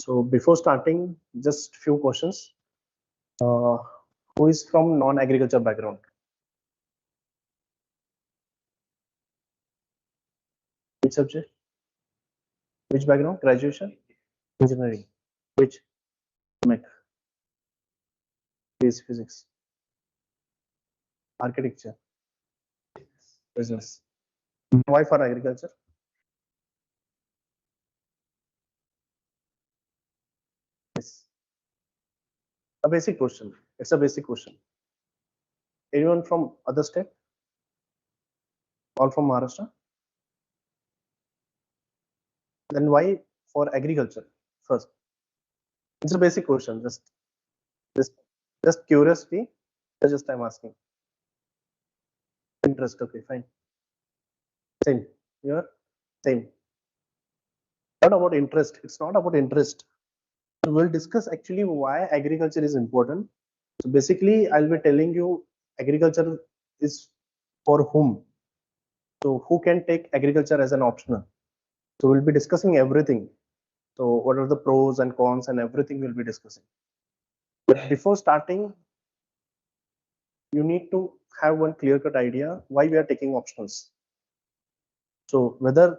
So before starting, just few questions. Who is from non-agriculture background? Which subject? Which background? Graduation? Engineering? Which? Mech? Physics? Architecture? Business? Why for agriculture? Yes. A basic question. It's a basic question. Anyone from other state? All from Maharashtra? Then why for agriculture first? It's a basic question. Just curiosity. Just I'm asking. Interest. Okay, fine. Same. You're same. What about interest? It's not about interest. So we'll discuss actually why agriculture is important. So basically, I'll be telling you agriculture is for whom. So who can take agriculture as an optional? So we'll be discussing everything. So what are the pros and cons and everything we'll be discussing. But before starting, you need to have one clear-cut idea why we are taking optionals. So whether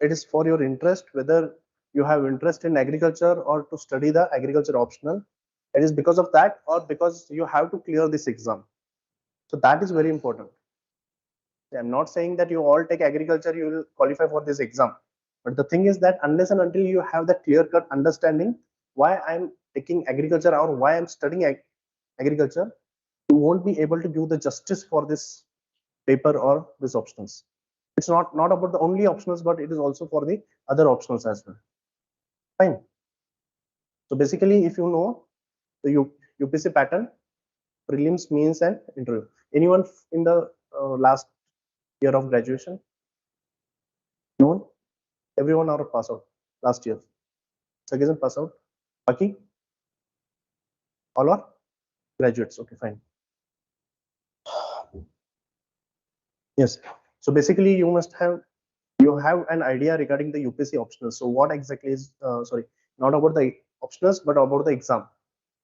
it is for your interest, whether you have interest in agriculture or to study the agriculture optional, it is because of that or because you have to clear this exam. So that is very important. I'm not saying that you all take agriculture, you will qualify for this exam. But the thing is that unless and until you have that clear-cut understanding why I'm taking agriculture or why I'm studying agriculture, you won't be able to give the justice for this paper or this optionals. It's not about the only optionals, but it is also for the other optionals as well. Fine. So basically, if you know the UPSC pattern, prelims, mains, and interview. Anyone in the last year of graduation? No one? Everyone are pass out last year. Second pass out. Baki? All are graduates. Okay, fine. Yes. So basically, you have an idea regarding the UPSC optionals. So what exactly is not about the optionals, but about the exam.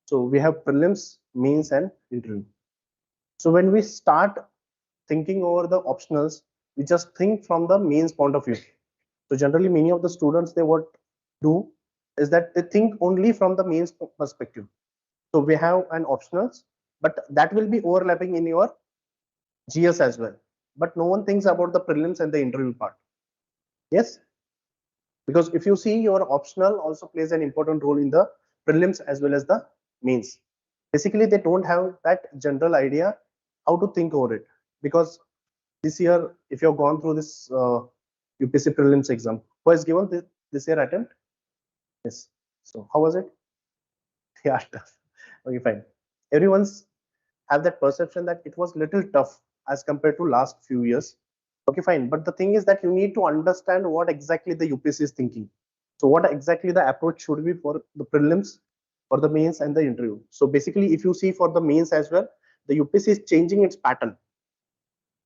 So we have prelims, mains, and interview. So when we start thinking over the optionals, we just think from the mains point of view. So generally, many of the students, they what do is that they think only from the mains perspective. So we have an optionals, but that will be overlapping in your GS as well. But no one thinks about the prelims and the interview part. Yes, because if you see, your optional also plays an important role in the prelims as well as the mains. Basically, they don't have that general idea how to think over it, because this year, if you have gone through this UPSC prelims exam, who has given this year attempt? Yes. So how was it? Yeah, tough. Okay, fine. Everyone's have that perception that it was little tough as compared to last few years. Okay, fine. But the thing is that you need to understand what exactly the UPSC is thinking. So what exactly the approach should be for the prelims, for the mains and the interview. So basically, if you see for the mains as well, the UPSC is changing its pattern.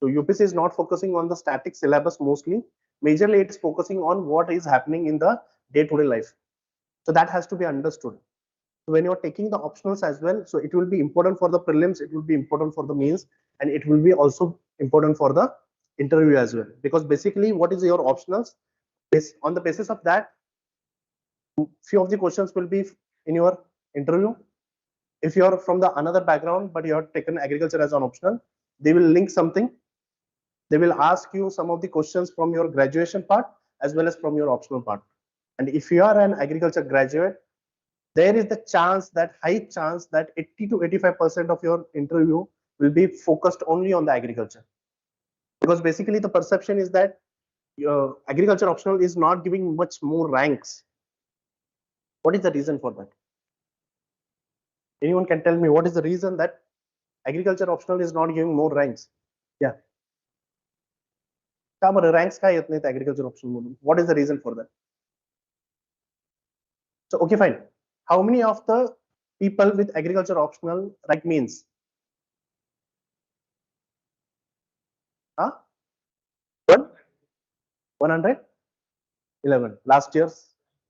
So UPSC is not focusing on the static syllabus mostly. Majorly, it's focusing on what is happening in the day-to-day life. So that has to be understood. So when you're taking the optionals as well, so it will be important for the prelims, it will be important for the mains, and it will be also important for the interview as well. Because basically, what is your optionals? On the basis of that, few of the questions will be in your interview. If you are from the another background, but you have taken agriculture as an optional, they will link something. They will ask you some of the questions from your graduation part as well as from your optional part. And if you are an agriculture graduate, there is the chance, that high chance, that 80 to 85% of your interview will be focused only on the agriculture. Because basically the perception is that your agriculture optional is not giving much more ranks. What is the reason for that? Anyone can tell me what is the reason that agriculture optional is not giving more ranks? Yeah. Ranks agriculture optional. What is the reason for that? So okay, fine. How many of the people with agriculture optional rank means? 111 last year's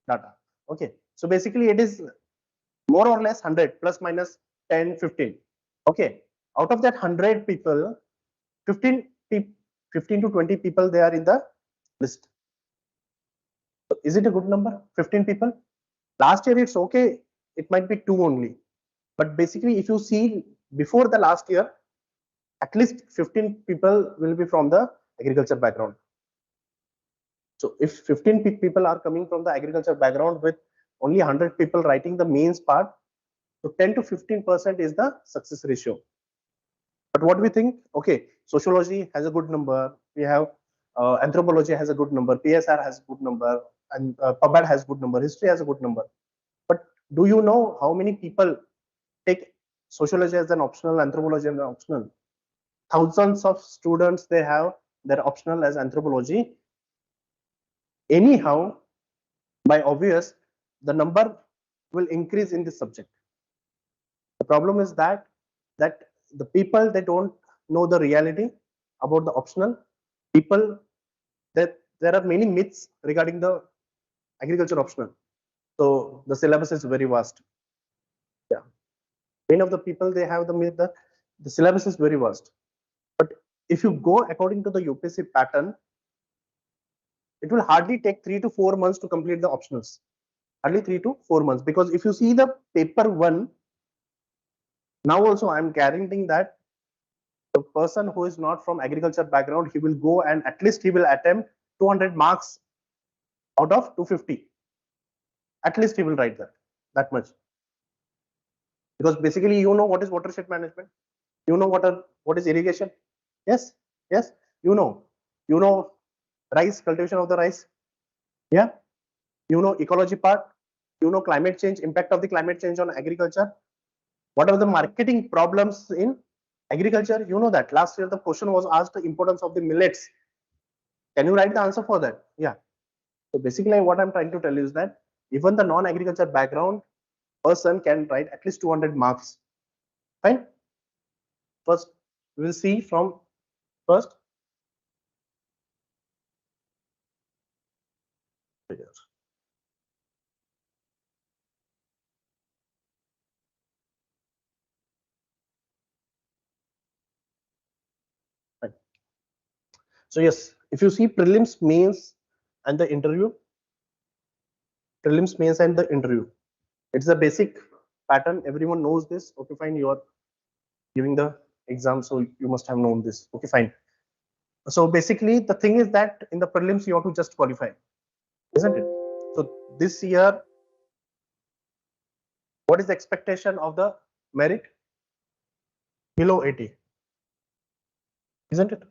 data. Okay, So basically it is more or less 100 plus minus 10, 15. Okay. Out of that 100 people, 15 to 20 people, they are in the list. So is it a good number? 15 people? Last year it's okay. It might be 2 only. But basically if you see before the last year, at least 15 people will be from the agriculture background. So if 15 people are coming from the agriculture background with only 100 people writing the mains part, so 10 to 15% is the success ratio. But what we think, okay, sociology has a good number, we have anthropology has a good number, PSR has a good number, and PubAd has good number, history has a good number. But do you know how many people take sociology as an optional, anthropology as an optional? Thousands of students, they have their optional as anthropology. Anyhow, by obvious, the number will increase in this subject. The problem is that the people, they don't know the reality about the optional. People, that there are many myths regarding the agriculture optional. So the syllabus is very vast. Yeah, many of the people, they have the myth that the syllabus is very vast. But if you go according to the UPSC pattern, it will hardly take 3 to 4 months to complete the optionals. Hardly 3 to 4 months, because if you see the paper 1, now also I'm guaranteeing that the person who is not from agriculture background, he will go and at least he will attempt 200 marks out of 250. At least he will write that much. Because basically, you know what is watershed management, you know what is irrigation. Yes, yes, you know rice, cultivation of the rice. Yeah, you know ecology part, you know climate change, impact of the climate change on agriculture. What are the marketing problems in agriculture? You know that last year the question was asked, the importance of the millets. Can you write the answer for that? Yeah. So basically what I'm trying to tell you is that even the non-agriculture background person can write at least 200 marks. Fine. First, we will see from first. Fine. So yes, if you see prelims, mains, and the interview, prelims, mains, and the interview, it's a basic pattern. Everyone knows this. Okay, fine. You are giving the exam, so you must have known this. Okay, fine. So basically, the thing is that in the prelims, you have to just qualify, isn't it? So this year, what is the expectation of the merit? Below 80, isn't it?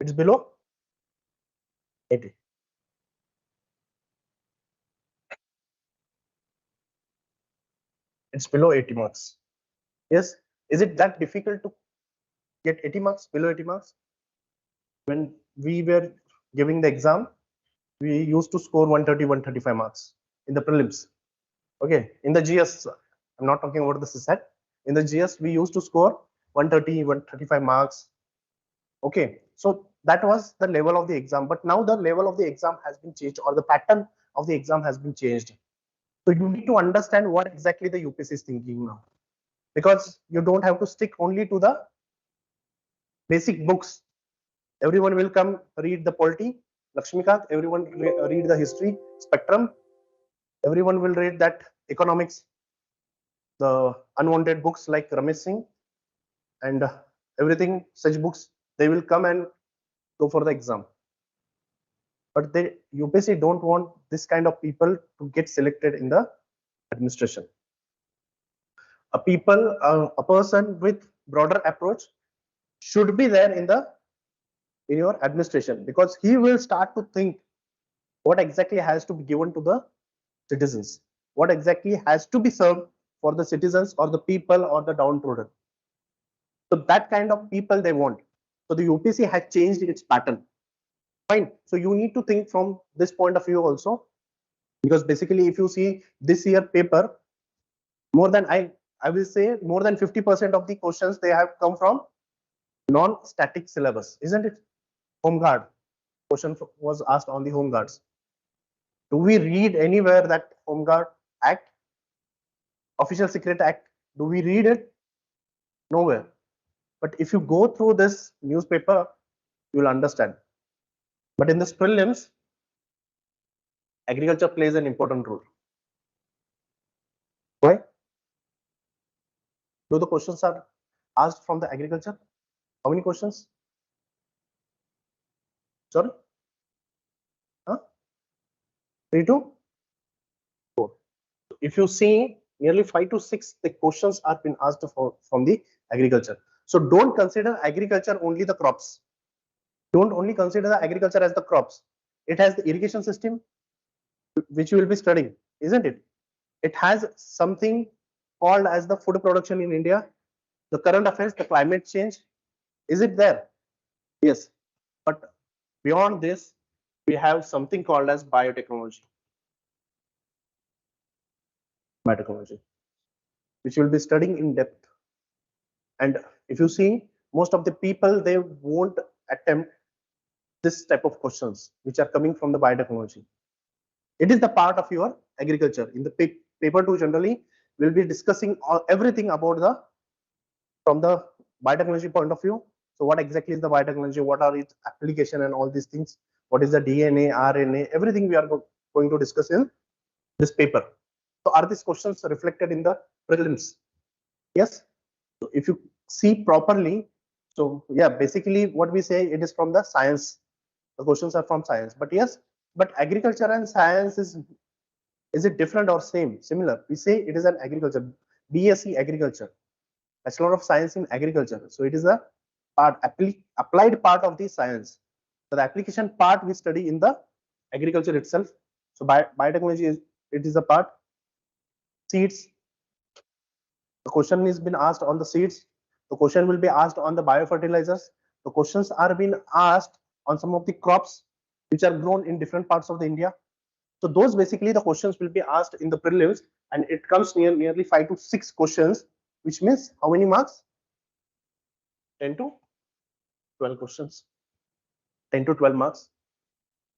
It's below 80. It's below 80 marks. Yes. Is it that difficult to get 80 marks, below 80 marks? When we were giving the exam, we used to score 130, 135 marks in the prelims. Okay. In the GS, I'm not talking about the CSAT. In the GS, we used to score 130, 135 marks. Okay. So that was the level of the exam. But now the level of the exam has been changed, or the pattern of the exam has been changed. So you need to understand what exactly the UPSC is thinking now, because you don't have to stick only to the basic books. Everyone will come read the polity, Lakshmikant. Everyone read the history, Spectrum. Everyone will read that economics, the unwanted books like Ramesh Singh, and everything, such books, they will come and go for the exam. But they UPSC don't want this kind of people to get selected in the administration. A person with broader approach should be there in your administration, because he will start to think what exactly has to be given to the citizens, what exactly has to be served for the citizens or the people or the downtrodden. So that kind of people they want. So the UPSC has changed its pattern. Fine. So you need to think from this point of view also, because basically if you see this year paper, more than I will say more than 50% of the questions, they have come from non-static syllabus, isn't it? Home guard question was asked on the home guards. Do we read anywhere that home guard Act, Official Secret Act. Do we read it? Nowhere. But if you go through this newspaper, you will understand. But in this prelims, agriculture plays an important role. Why? Do the questions are asked from the agriculture? How many questions? Sorry? Huh? 3 to 4. If you see, nearly 5 to 6 the questions are been asked from the agriculture. So don't consider agriculture only the crops. Don't only consider the agriculture as the crops. It has the irrigation system, which you will be studying, isn't it? It has something called as the food production in India, the current affairs, the climate change. Is it there? Yes. But beyond this, we have something called as biotechnology. Biotechnology, which we'll be studying in depth. And if you see, most of the people, they won't attempt this type of questions which are coming from the biotechnology. It is the part of your agriculture. In the paper 2, generally, we'll be discussing everything about the from the biotechnology point of view. So what exactly is the biotechnology? What are its application and all these things? What is the DNA, RNA? Everything we are going to discuss in this paper. So are these questions reflected in the prelims? Yes. So if you see properly, so yeah, basically what we say, it is from the science. The questions are from science. But yes, but agriculture and science is it different or same? Similar. We say it is an agriculture, BSc agriculture, Bachelor of Science in Agriculture. So it is a part applied part of the science. So the application part we study in the agriculture itself. So biotechnology is a part. Seeds. The question is been asked on the seeds. The question will be asked on the biofertilizers. The questions are being asked on some of the crops which are grown in different parts of the India. So those basically the questions will be asked in the prelims, and it comes nearly 5 to 6 questions, which means how many marks? 10 to 12 questions. 10 to 12 marks.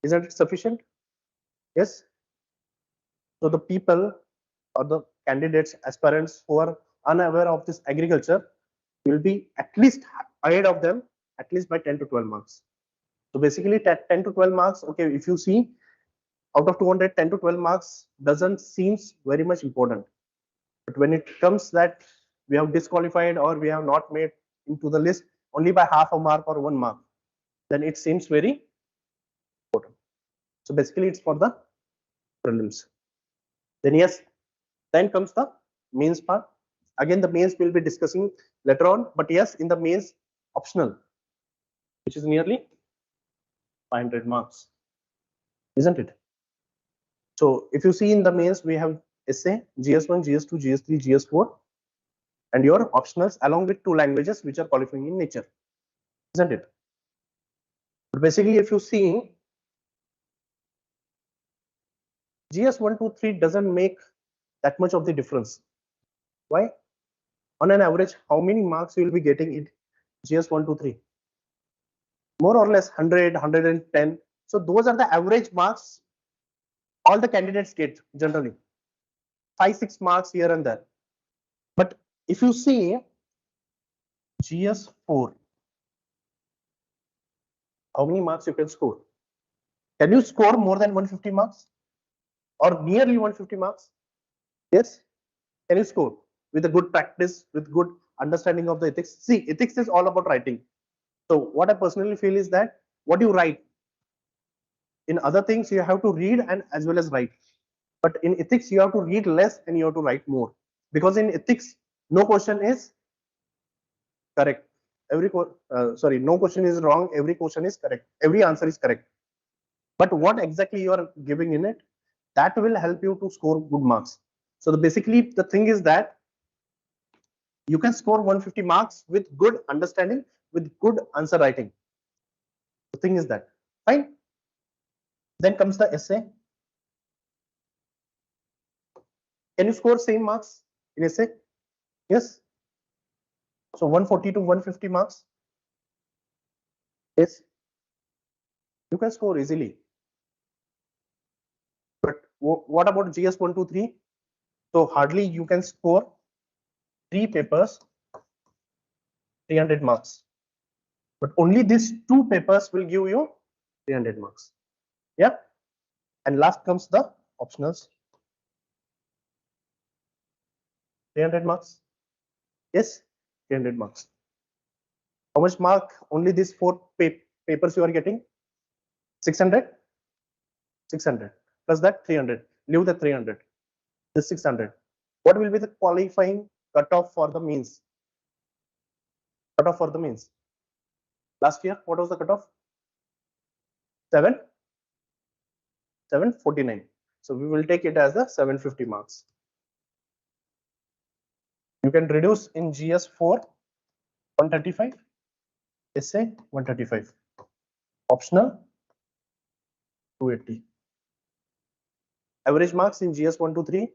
Isn't it sufficient? Yes. So the people or the candidates, aspirants who are unaware of this agriculture will be at least ahead of them, at least by 10 to 12 marks. So basically 10 to 12 marks, okay, if you see out of 200, 10 to 12 marks doesn't seems very much important. But when it comes that we have disqualified or we have not made into the list only by half a mark or 1 mark, then it seems very important. So basically it's for the prelims. Then yes, then comes the mains part. Again, the mains we'll be discussing later on, but yes, in the mains optional, which is nearly 500 marks, isn't it? So if you see in the mains, we have essay, GS1, GS2, GS3, GS4, and your optionals along with 2 languages which are qualifying in nature, isn't it? But basically, if you see, GS1, 2, 3 doesn't make that much of the difference. Why? On an average, how many marks you will be getting in GS1, 2, 3? More or less 100, 110. So those are the average marks all the candidates get generally. 5, 6 marks here and there. But if you see GS4, how many marks you can score? Can you score more than 150 marks or nearly 150 marks? Yes. Can you score with a good practice, with good understanding of the ethics? See, ethics is all about writing. So what I personally feel is that what you write, in other things you have to read and as well as write. But in ethics, you have to read less and you have to write more. Because in ethics, no question is correct. No question is wrong. Every question is correct. Every answer is correct. But what exactly you are giving in it, that will help you to score good marks. So basically, the thing is that you can score 150 marks with good understanding, with good answer writing. The thing is that, fine. Then comes the essay. Can you score same marks in essay? Yes. So 140 to 150 marks. Yes. You can score easily. But what about GS 1, 2, 3? So hardly you can score 3 papers, 300 marks. But only these 2 papers will give you 300 marks. Yeah. And last comes the optionals. 300 marks. Yes, 300 marks. How much mark? Only these 4 papers you are getting? 600? 600. Plus that 300. Leave the 300. This 600. What will be the qualifying cutoff for the means? Cutoff for the means. Last year, what was the cutoff? 749. So we will take it as the 750 marks. You can reduce in GS4 135, essay 135, optional 280. Average marks in GS 1 to 3,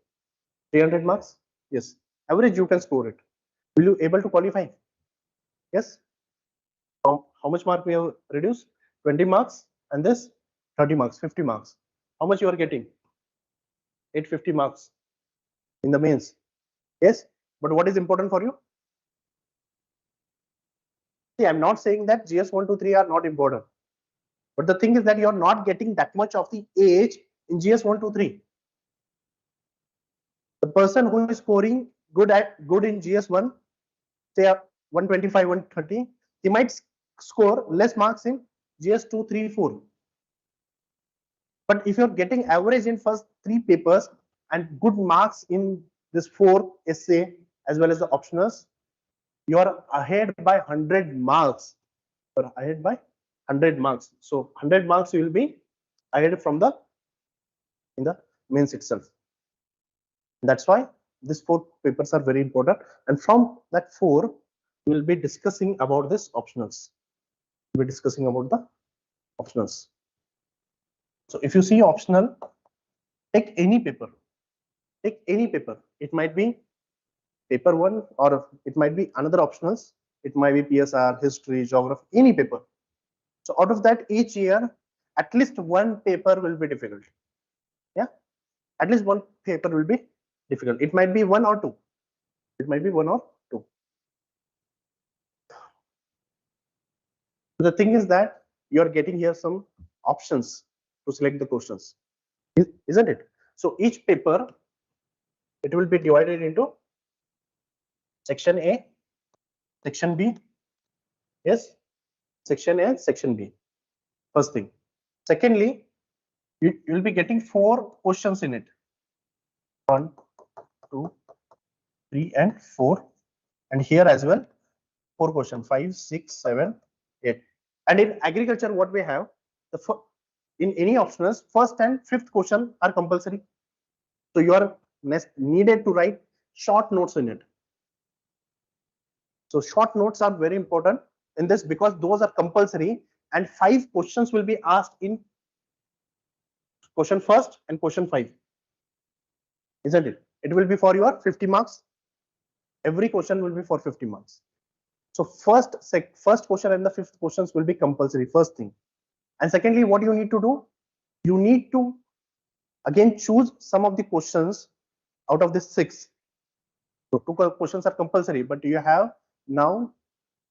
300 marks. Yes, average you can score it. Will you able to qualify? Yes. How much mark we have reduced? 20 marks and this 30 marks, 50 marks. How much you are getting? 850 marks in the mains. Yes, but what is important for you? See, I'm not saying that GS 1 to 3 are not important, but the thing is that you're not getting that much of the age in GS 1 to 3. The person who is scoring good in GS1, say 125, 130, he might score less marks in GS2, 3, 4. But if you're getting average in first 3 papers and good marks in this 4 essay as well as the optionals, you're ahead by 100 marks. You're ahead by 100 marks. So 100 marks you will be ahead from in the mains itself. That's why these 4 papers are very important. And from that 4, we will be discussing about this optionals. We'll be discussing about the optionals. So if you see optional, take any paper. Take any paper. It might be paper 1 or it might be another optionals. It might be PSR, history, geography, any paper. So out of that, each year, at least one paper will be difficult. Yeah, at least one paper will be difficult. It might be 1 or 2. It might be 1 or 2. The thing is that you are getting here some options to select the questions, isn't it? So each paper, it will be divided into section A, section B. Yes, section A, section B. First thing. Secondly, you will be getting 4 questions in it. 1, 2, 3, and 4. And here as well, 4 questions, 5, 6, 7, 8. And in agriculture, what we have, in any optionals, first and fifth question are compulsory. So you are needed to write short notes in it. So short notes are very important in this because those are compulsory, and 5 questions will be asked in question first and question 5. Isn't it? It will be for your 50 marks. Every question will be for 50 marks. So first question and the 5th questions will be compulsory, first thing. And secondly, what you need to do? You need to again choose some of the questions out of this 6. So 2 questions are compulsory, but you have now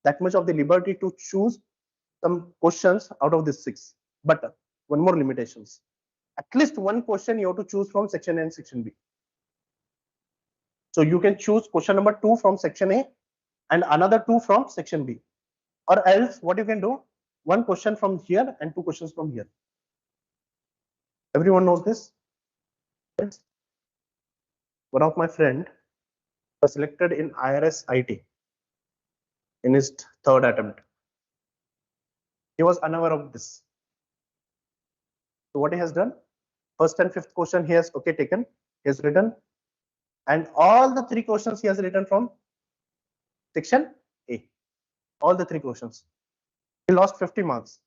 that much of the liberty to choose some questions out of this 6. But one more limitations. At least one question you have to choose from section A and section B. So you can choose question number 2 from section A and another 2 from section B. Or else what you can do, 1 question from here and 2 questions from here. Everyone knows this? Yes. One of my friend was selected in IRS IT in his 3rd attempt. He was unaware of this. So what he has done, first and 5th question he has taken, he has written, and all the 3 questions he has written from section A. All the 3 questions. He lost 50 marks.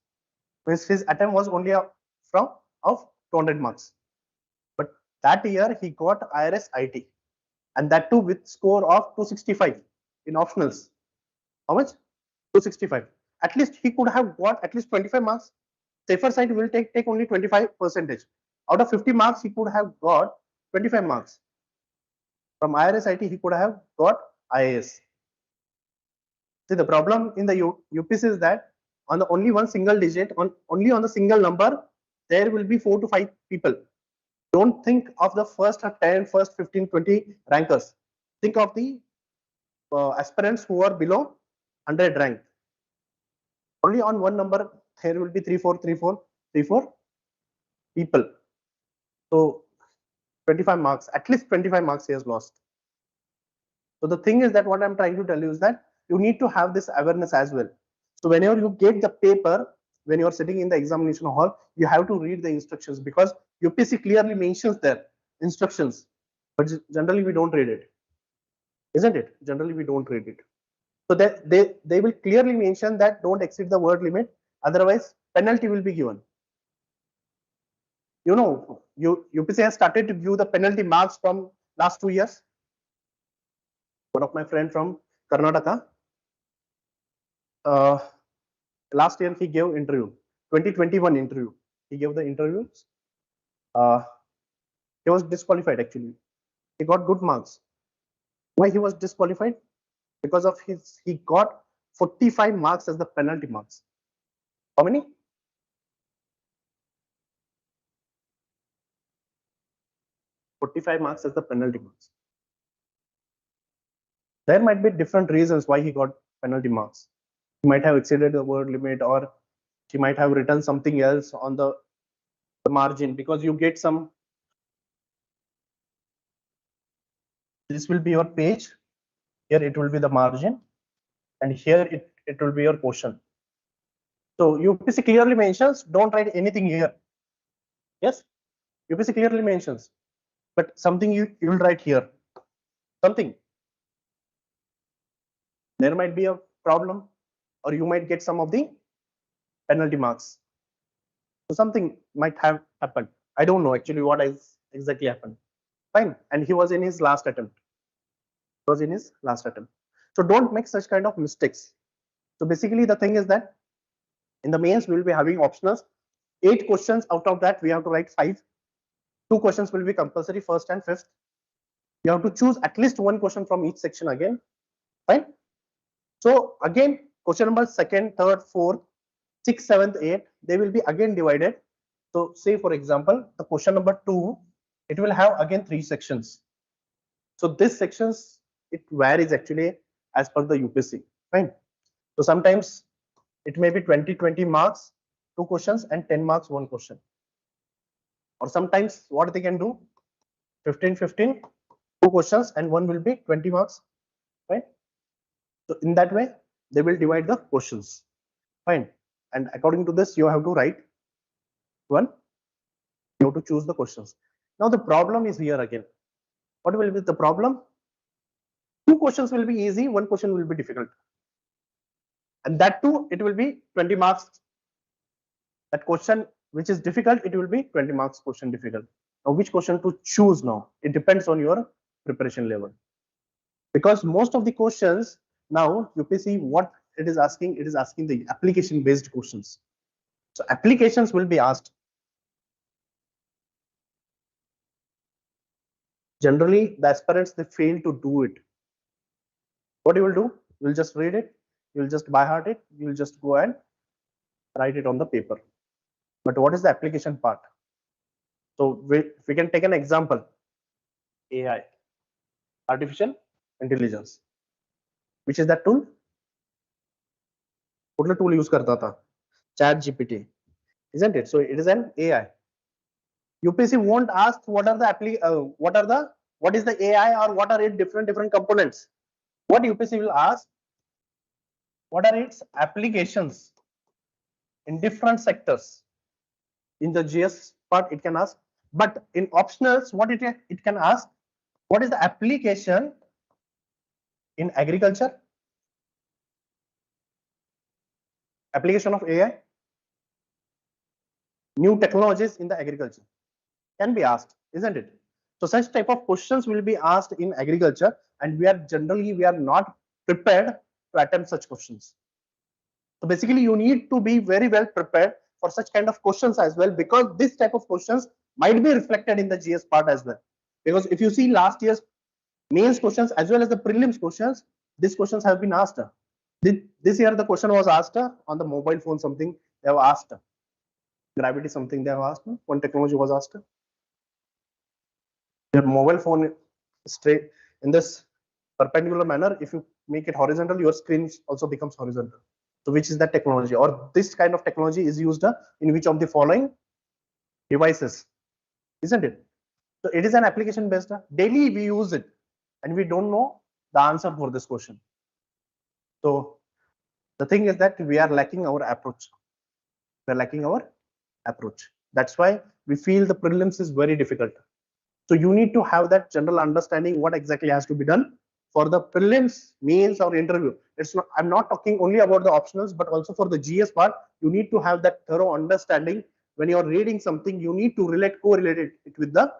His attempt was only of 200 marks. But that year he got IRS IT, and that too with score of 265 in optionals. How much? 265. At least he could have got at least 25 marks. Safer side will take only 25%. Out of 50 marks, he could have got 25 marks. From IRSIT, he could have got IAS. See, the problem in the UPC is that on the only one single digit, only on the single number, there will be 4 to 5 people. Don't think of the first 10, first 15, 20 rankers. Think of the aspirants who are below 100 rank. Only on one number, there will be 3, 4 people. So 25 marks, at least 25 marks he has lost. So the thing is that what I'm trying to tell you is that you need to have this awareness as well. So whenever you get the paper, when you're sitting in the examination hall, you have to read the instructions, because UPSC clearly mentions their instructions, but generally we don't read it, isn't it? Generally we don't read it. So that they will clearly mention that don't exceed the word limit, otherwise penalty will be given. You know, UPSC has started to give the penalty marks from last 2 years. One of my friend from Karnataka, last year he gave interview, 2021 interview. He gave the interviews. He was disqualified actually. He got good marks. Why he was disqualified? Because of he got 45 marks as the penalty marks. How many? 45 marks as the penalty marks. There might be different reasons why he got penalty marks. He might have exceeded the word limit, or he might have written something else on the margin, because you get some. This will be your page. Here it will be the margin, and here it will be your portion. So UPSC clearly mentions don't write anything here. Yes, UPSC clearly mentions, but something you will write here. Something. There might be a problem, or you might get some of the penalty marks. So something might have happened. I don't know actually what is exactly happened. Fine. And he was in his last attempt. So don't make such kind of mistakes. So basically the thing is that in the mains we will be having optionals. 8 questions, out of that we have to write 5. 2 questions will be compulsory, first and fifth. You have to choose at least 1 question from each section again. Fine. So again, question number 2nd, 3rd, 4th, 6th, 7th, 8th, they will be again divided. So say for example, the question number 2, it will have again 3 sections. So this sections, it varies actually as per the UPSC. Fine. So sometimes it may be 20 marks, 2 questions, and 10 marks, 1 question. Or sometimes what they can do, 15, 2 questions, and 1 will be 20 marks. Right. So in that way, they will divide the questions. Fine. And according to this, you have to write 1. You have to choose the questions. Now the problem is here again. What will be the problem? 2 questions will be easy, 1 question will be difficult. And that too, it will be 20 marks. That question which is difficult, it will be 20 marks question difficult. Now which question to choose now? It depends on your preparation level. Because most of the questions now, UPSC, what it is asking the application based questions. So applications will be asked. Generally, the aspirants, they fail to do it. What you will do? You will just read it, you will just by heart it, you will just go and write it on the paper. But what is the application part? So if we can take an example, AI, artificial intelligence. Which is that tool? What tool use karta tha? Chat GPT, isn't it? So it is an AI. UPSC won't ask what is the AI, or what are its different components. What UPSC will ask, what are its applications in different sectors. In the GS part, it can ask, but in optionals, what it can ask, what is the application in agriculture? Application of AI, new technologies in the agriculture can be asked, isn't it? So such type of questions will be asked in agriculture, and we are not prepared to attempt such questions. So basically you need to be very well prepared for such kind of questions as well, because this type of questions might be reflected in the GS part as well. Because if you see last year's mains questions as well as the prelims questions, these questions have been asked. This year the question was asked on the mobile phone, something they have asked. Gravity, something they have asked. One technology was asked. Your mobile phone straight in this perpendicular manner. If you make it horizontal, your screen also becomes horizontal. So which is that technology, or this kind of technology is used in which of the following devices, isn't it? So it is an application based. Daily we use it, and we don't know the answer for this question. So the thing is that we are lacking our approach. We are lacking our approach. That's why we feel the prelims is very difficult. So you need to have that general understanding what exactly has to be done for the prelims, mains, or interview. It's not, I'm not talking only about the optionals, but also for the GS part. You need to have that thorough understanding. When you're reading something, you need to correlate it with the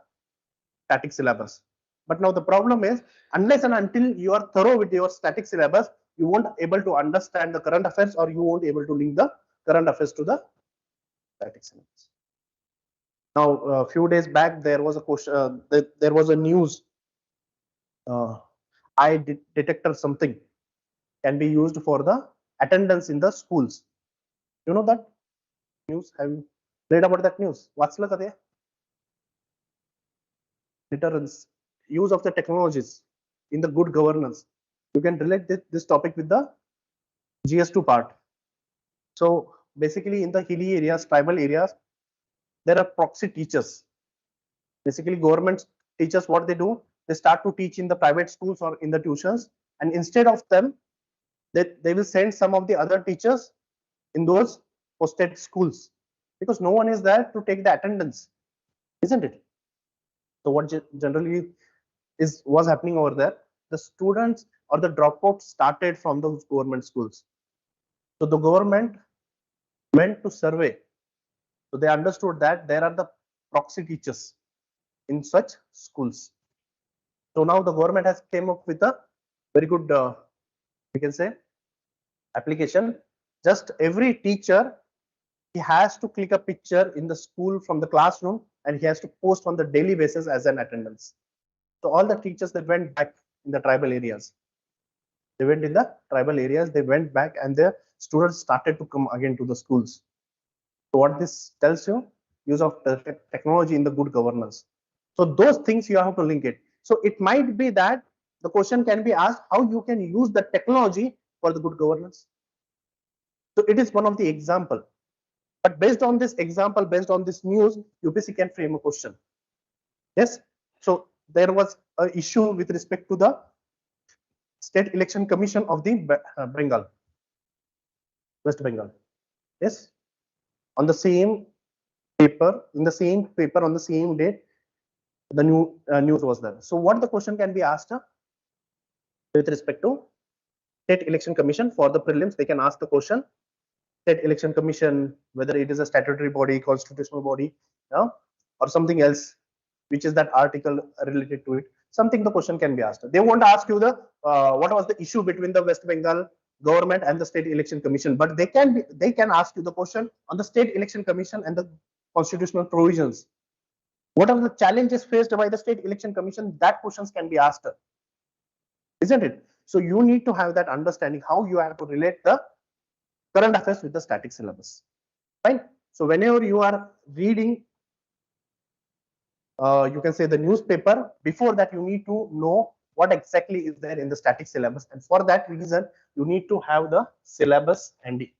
static syllabus. But now the problem is, unless and until you are thorough with your static syllabus, you won't able to understand the current affairs, or you won't able to link the current affairs to the static syllabus. Now, a few days back, there was a question. There was a news. Eye detector something can be used for the attendance in the schools. You know that news? Have you read about that news? वाचलं का ते? Deterrence, use of the technologies in the good governance. You can relate this topic with the GS2 part. So basically, in the hilly areas, tribal areas, there are proxy teachers. Basically, government teachers, what they do, they start to teach in the private schools or in the tuitions, and instead of them, they will send some of the other teachers in those posted schools, because no one is there to take the attendance, isn't it? So what generally was happening over there, the students or the dropouts started from those government schools. So the government went to survey. So they understood that there are the proxy teachers in such schools. So now the government has came up with a very good, we can say, application. Just every teacher, he has to click a picture in the school from the classroom, and he has to post on the daily basis as an attendance. So all the teachers that went back in the tribal areas, they went back, and the students started to come again to the schools. So what this tells you, use of technology in the good governance. So those things you have to link it. So it might be that the question can be asked how you can use the technology for the good governance. So it is one of the example. But based on this example, based on this news, UPSC can frame a question. Yes. So there was an issue with respect to the State Election Commission of the Bengal, West Bengal. Yes. On the same paper, on the same date, the news was there. So what the question can be asked with respect to State Election Commission for the prelims? They can ask the question, State Election Commission, whether it is a statutory body, constitutional body, or something else, which is that article related to it. Something the question can be asked. They won't ask you the what was the issue between the West Bengal government and the State Election Commission, but they can ask you the question on the State Election Commission and the constitutional provisions. What are the challenges faced by the State Election Commission? That questions can be asked, isn't it? So you need to have that understanding how you have to relate the current affairs with the static syllabus. Fine. So whenever you are reading, you can say the newspaper, before that you need to know what exactly is there in the static syllabus, and for that reason you need to have the syllabus handy.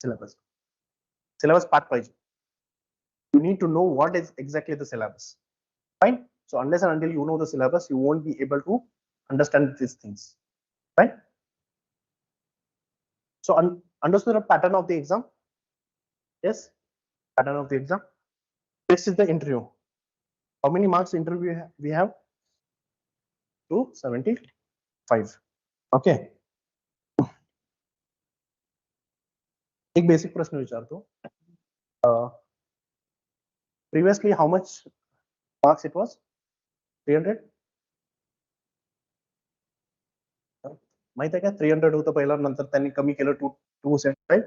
Syllabus part page. You need to know what is exactly the syllabus. Fine. So unless and until you know the syllabus, you won't be able to understand these things. Right. So understood the pattern of the exam? Yes. Pattern of the exam. This is the interview. How many marks interview we have? 275. Okay. एक basic प्रश्न विचारतो. Previously, how much marks it was? 300. माहित आहे का 300 होतं पहिला, नंतर त्यांनी कमी केलं 275.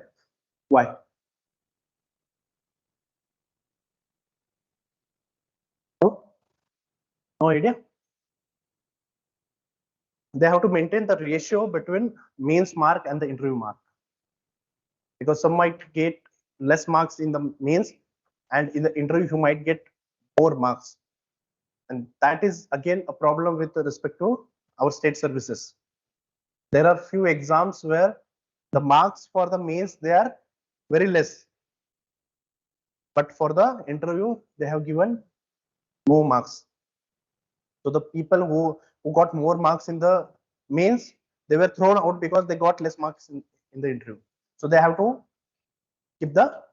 Why? No idea? They have to maintain the ratio between mains mark and the interview mark, because some might get less marks in the mains, and in the interview you might get more marks, and that is again a problem with respect to our state services. There are few exams where the marks for the mains they are very less, but for the interview they have given more marks. So the people who got more marks in the mains, they were thrown out because they got less marks in the interview. So they have to keep that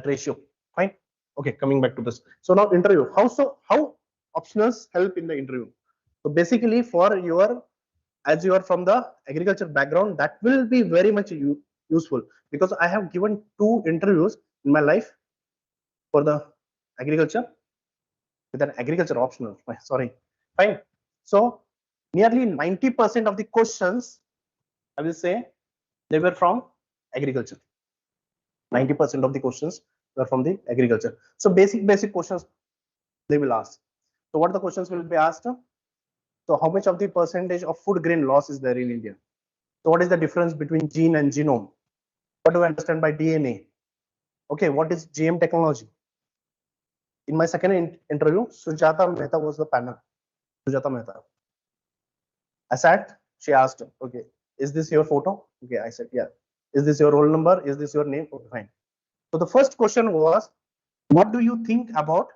ratio. Fine. Okay, coming back to this. So now interview. How optionals help in the interview? So basically, for your, as you are from the agriculture background, that will be very much useful, because I have given 2 interviews in my life for the agriculture with an agriculture optional. Sorry. Fine. So nearly 90% of the questions, I will say, they were from agriculture. 90% of the questions were from the agriculture. So basic questions they will ask. So what the questions will be asked? So how much of the percentage of food grain loss is there in India? So what is the difference between gene and genome? What do I understand by DNA? Okay, what is GM technology? In my second interview, Sujata Mehta was the panel. Sujata Mehta. I sat, she asked, okay, is this your photo? Okay, I said, yeah. Is this your roll number? Is this your name? Okay, fine. So the first question was, what do you think about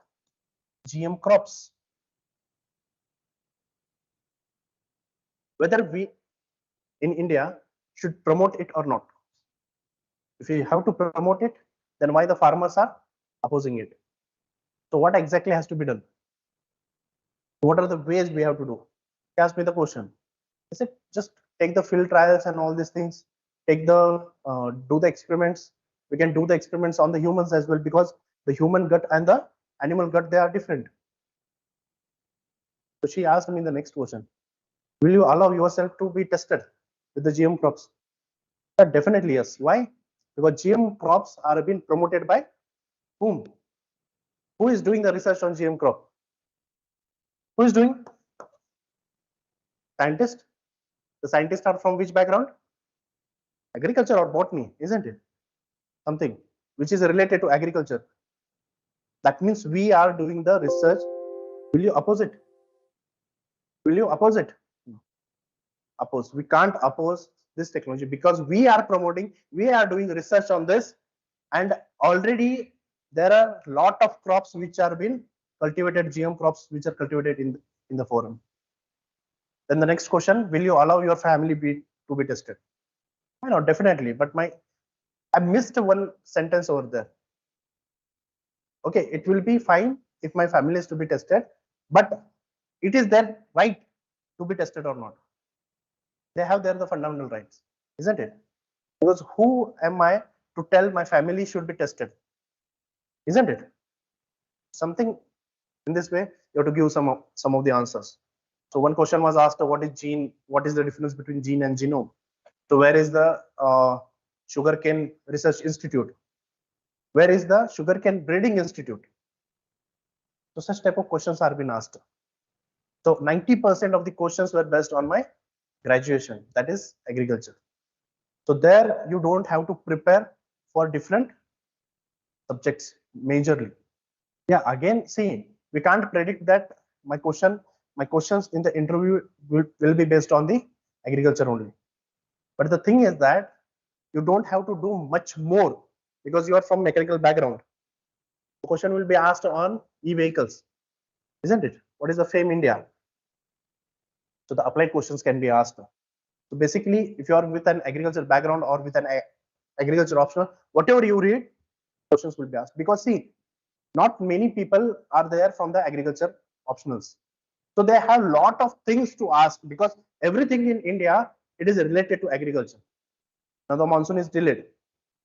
GM crops? Whether we in India should promote it or not. If we have to promote it, then why the farmers are opposing it? So what exactly has to be done? What are the ways we have to do? He asked me the question. I said, just take the field trials and all these things, take the do the experiments. We can do the experiments on the humans as well, because the human gut and the animal gut, they are different. So she asked me the next question, will you allow yourself to be tested with the GM crops? Definitely yes. Why? Because GM crops are being promoted by whom? Who is doing the research on GM crop? Who is doing? Scientists. The scientists are from which background? Agriculture or botany, isn't it? Something which is related to agriculture. That means we are doing the research. Will you oppose it? Will you oppose it? Oppose. We can't oppose this technology, because we are promoting, we are doing research on this, and already there are a lot of crops which are being cultivated, GM crops which are cultivated in the forum. Then the next question, will you allow your family to be tested? I know, definitely, but I missed one sentence over there. Okay, it will be fine if my family is to be tested, but it is their right to be tested or not. They have the fundamental rights, isn't it? Because who am I to tell my family should be tested? Isn't it? Something in this way, you have to give some of the answers. So one question was asked, what is gene? What is the difference between gene and genome? So where is the Sugarcane Research Institute? Where is the Sugarcane Breeding Institute? So such type of questions are being asked. So 90% of the questions were based on my graduation, that is agriculture. So there you don't have to prepare for different subjects majorly. Yeah, again, see, we can't predict that my questions in the interview will be based on the agriculture only. But the thing is that you don't have to do much more, because you are from mechanical background. The question will be asked on e-vehicles, isn't it? What is the FAME India? So the applied questions can be asked. So basically, if you are with an agriculture background or with an agriculture optional, whatever you read, questions will be asked. Because see, not many people are there from the agriculture optionals. So they have a lot of things to ask, because everything in India, it is related to agriculture. Now the monsoon is delayed.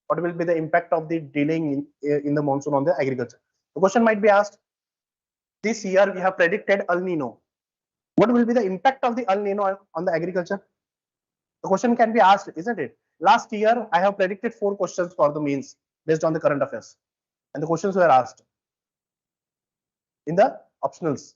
What will be the impact of the delaying in the monsoon on the agriculture? The question might be asked, this year we have predicted El Nino. What will be the impact of the El Nino on the agriculture? The question can be asked, isn't it? Last year, I have predicted 4 questions for the mains based on the current affairs. And the questions were asked in the optionals.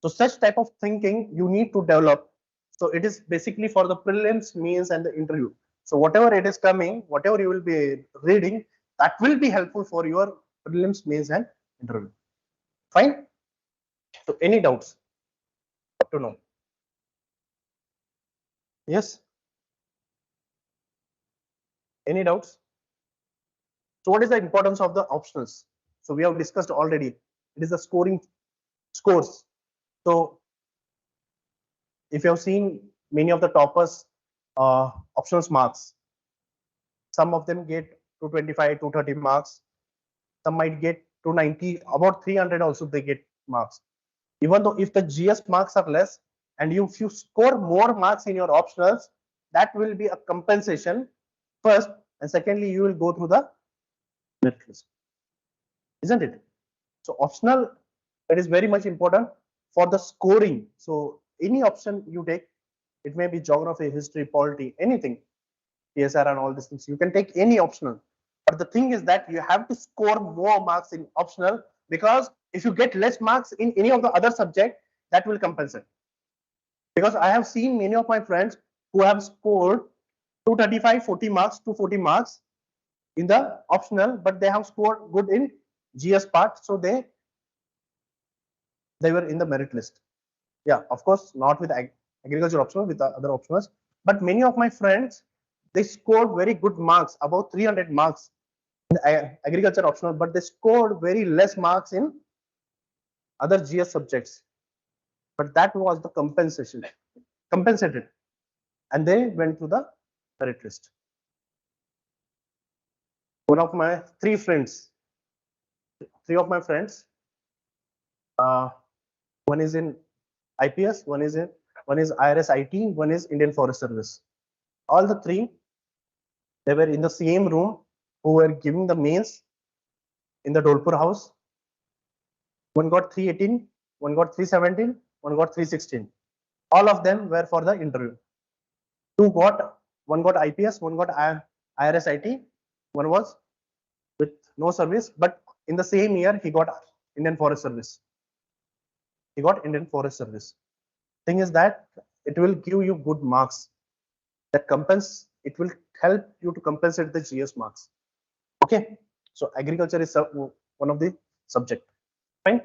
So such type of thinking you need to develop. So it is basically for the prelims, means, and the interview. So whatever it is coming, whatever you will be reading, that will be helpful for your prelims, means, and interview. Fine. So any doubts? Up to now. Yes. Any doubts? So what is the importance of the optionals? So we have discussed already. It is the scoring scores. So if you have seen many of the toppers optionals marks, some of them get 225, 230 marks. Some might get 290, about 300 also they get marks. Even though if the GS marks are less, and if you score more marks in your optionals, that will be a compensation first, and secondly, you will go through the merit list, isn't it? So optional, that is very much important for the scoring. So any option you take, it may be geography, history, polity, anything, TSR and all these things. You can take any optional. But the thing is that you have to score more marks in optional, because if you get less marks in any of the other subject, that will compensate. Because I have seen many of my friends who have scored 235, 40 marks, 240 marks in the optional, but they have scored good in GS part, so they were in the merit list. Yeah, of course, not with agriculture optional, with the other optionals. But many of my friends, they scored very good marks, about 300 marks in agriculture optional, but they scored very less marks in other GS subjects. But that was the compensation, compensated, and they went to the merit list. One of my three of my friends, one is in IPS, one is IRS IT, one is Indian Forest Service. All the three, they were in the same room who were giving the mains in the Dolpur house. One got 318, one got 317, one got 316. All of them were for the interview. One got IPS, one got IRS IT, one was with no service, but in the same year he got Indian Forest Service. He got Indian Forest Service. Thing is that it will give you good marks. That it will help you to compensate the GS marks. Okay, so agriculture is one of the subject. Fine.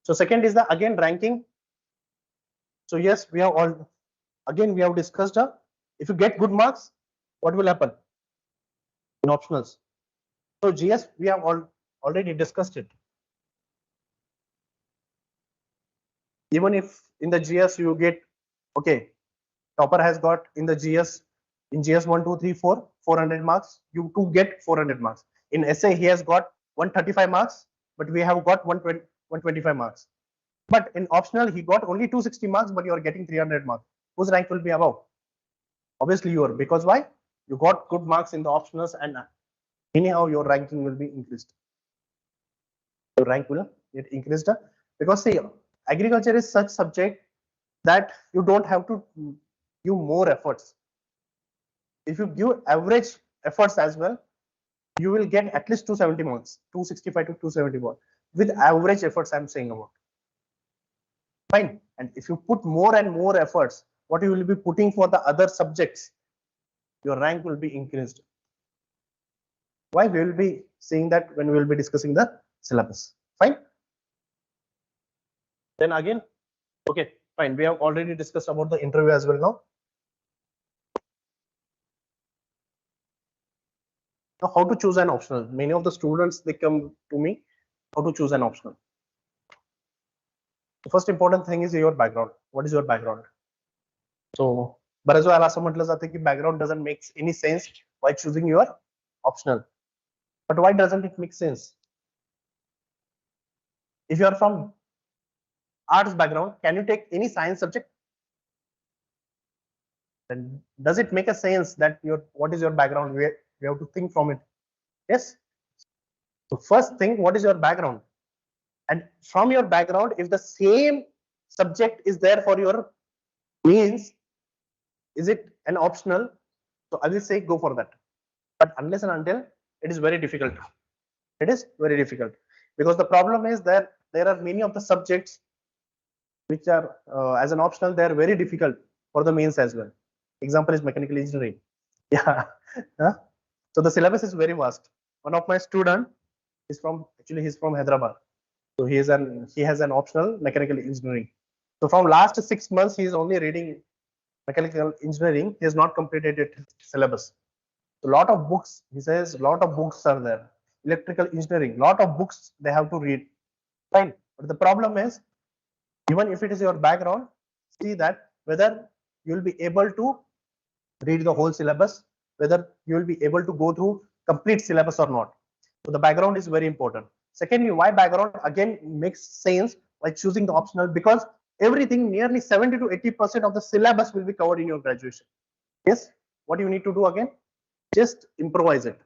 So second is the again ranking. So yes, we have discussed if you get good marks, what will happen in optionals? So GS, we have already discussed it. Even if in the GS you get, okay, topper has got in the GS, in GS 1, 2, 3, 4, 400 marks, you too get 400 marks. In essay, he has got 135 marks, but we have got 125 marks. But in optional, he got only 260 marks, but you are getting 300 marks. Whose rank will be above? Obviously, you are. Because why? You got good marks in the optionals, and anyhow, your ranking will be increased. Your rank will get increased because see, agriculture is such subject that you don't have to give more efforts. If you give average efforts as well, you will get at least 270 marks, 265 to 271 with average efforts I'm saying about. Fine. And if you put more and more efforts, what you will be putting for the other subjects, your rank will be increased. Why? We will be seeing that when we will be discussing the syllabus. Fine. Then again, okay, fine. We have already discussed about the interview as well now. Now, how to choose an optional? Many of the students, they come to me, how to choose an optional. The first important thing is your background. What is your background? So, बऱ्याच वेळा असं म्हटलं जातं की background doesn't make any sense while choosing your optional. But why doesn't it make sense? If you are from arts background, can you take any science subject? Then does it make a sense that what is your background? We have to think from it. Yes. So first thing, what is your background? And from your background, if the same subject is there for your means, is it an optional? So I will say go for that. But unless and until, it is very difficult. It is very difficult because the problem is that there are many of the subjects which are as an optional, they are very difficult for the mains as well. Example is mechanical engineering. Yeah. Huh? So the syllabus is very vast. One of my student is from, actually he's from Hyderabad. So he has an optional mechanical engineering. So from last 6 months, he is only reading mechanical engineering. He has not completed it syllabus. So lot of books, he says, lot of books are there. Electrical engineering, lot of books they have to read. Fine. But the problem is, even if it is your background, see that whether you will be able to read the whole syllabus, whether you will be able to go through complete syllabus or not. So the background is very important. Secondly, why background again makes sense by choosing the optional, because everything nearly 70 to 80% of the syllabus will be covered in your graduation. Yes, what you need to do again, just improvise it.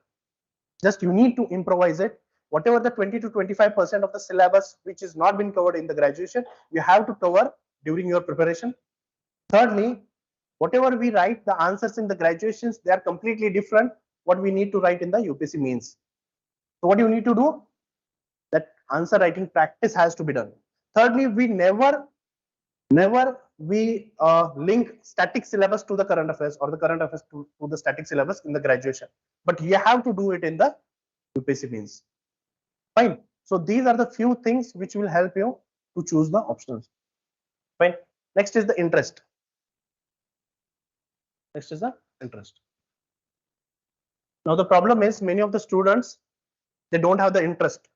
Just you need to improvise it. Whatever the 20 to 25% of the syllabus which is not been covered in the graduation, you have to cover during your preparation. Thirdly, whatever we write, the answers in the graduations, they are completely different what we need to write in the UPSC means. So what you need to do, that answer writing practice has to be done. Thirdly, we never we link static syllabus to the current affairs, or the current affairs to the static syllabus in the graduation, but you have to do it in the UPSC means. Fine. So these are the few things which will help you to choose the options. Fine. Next is the interest. Next is the interest. Now the problem is, many of the students, they don't have the interest.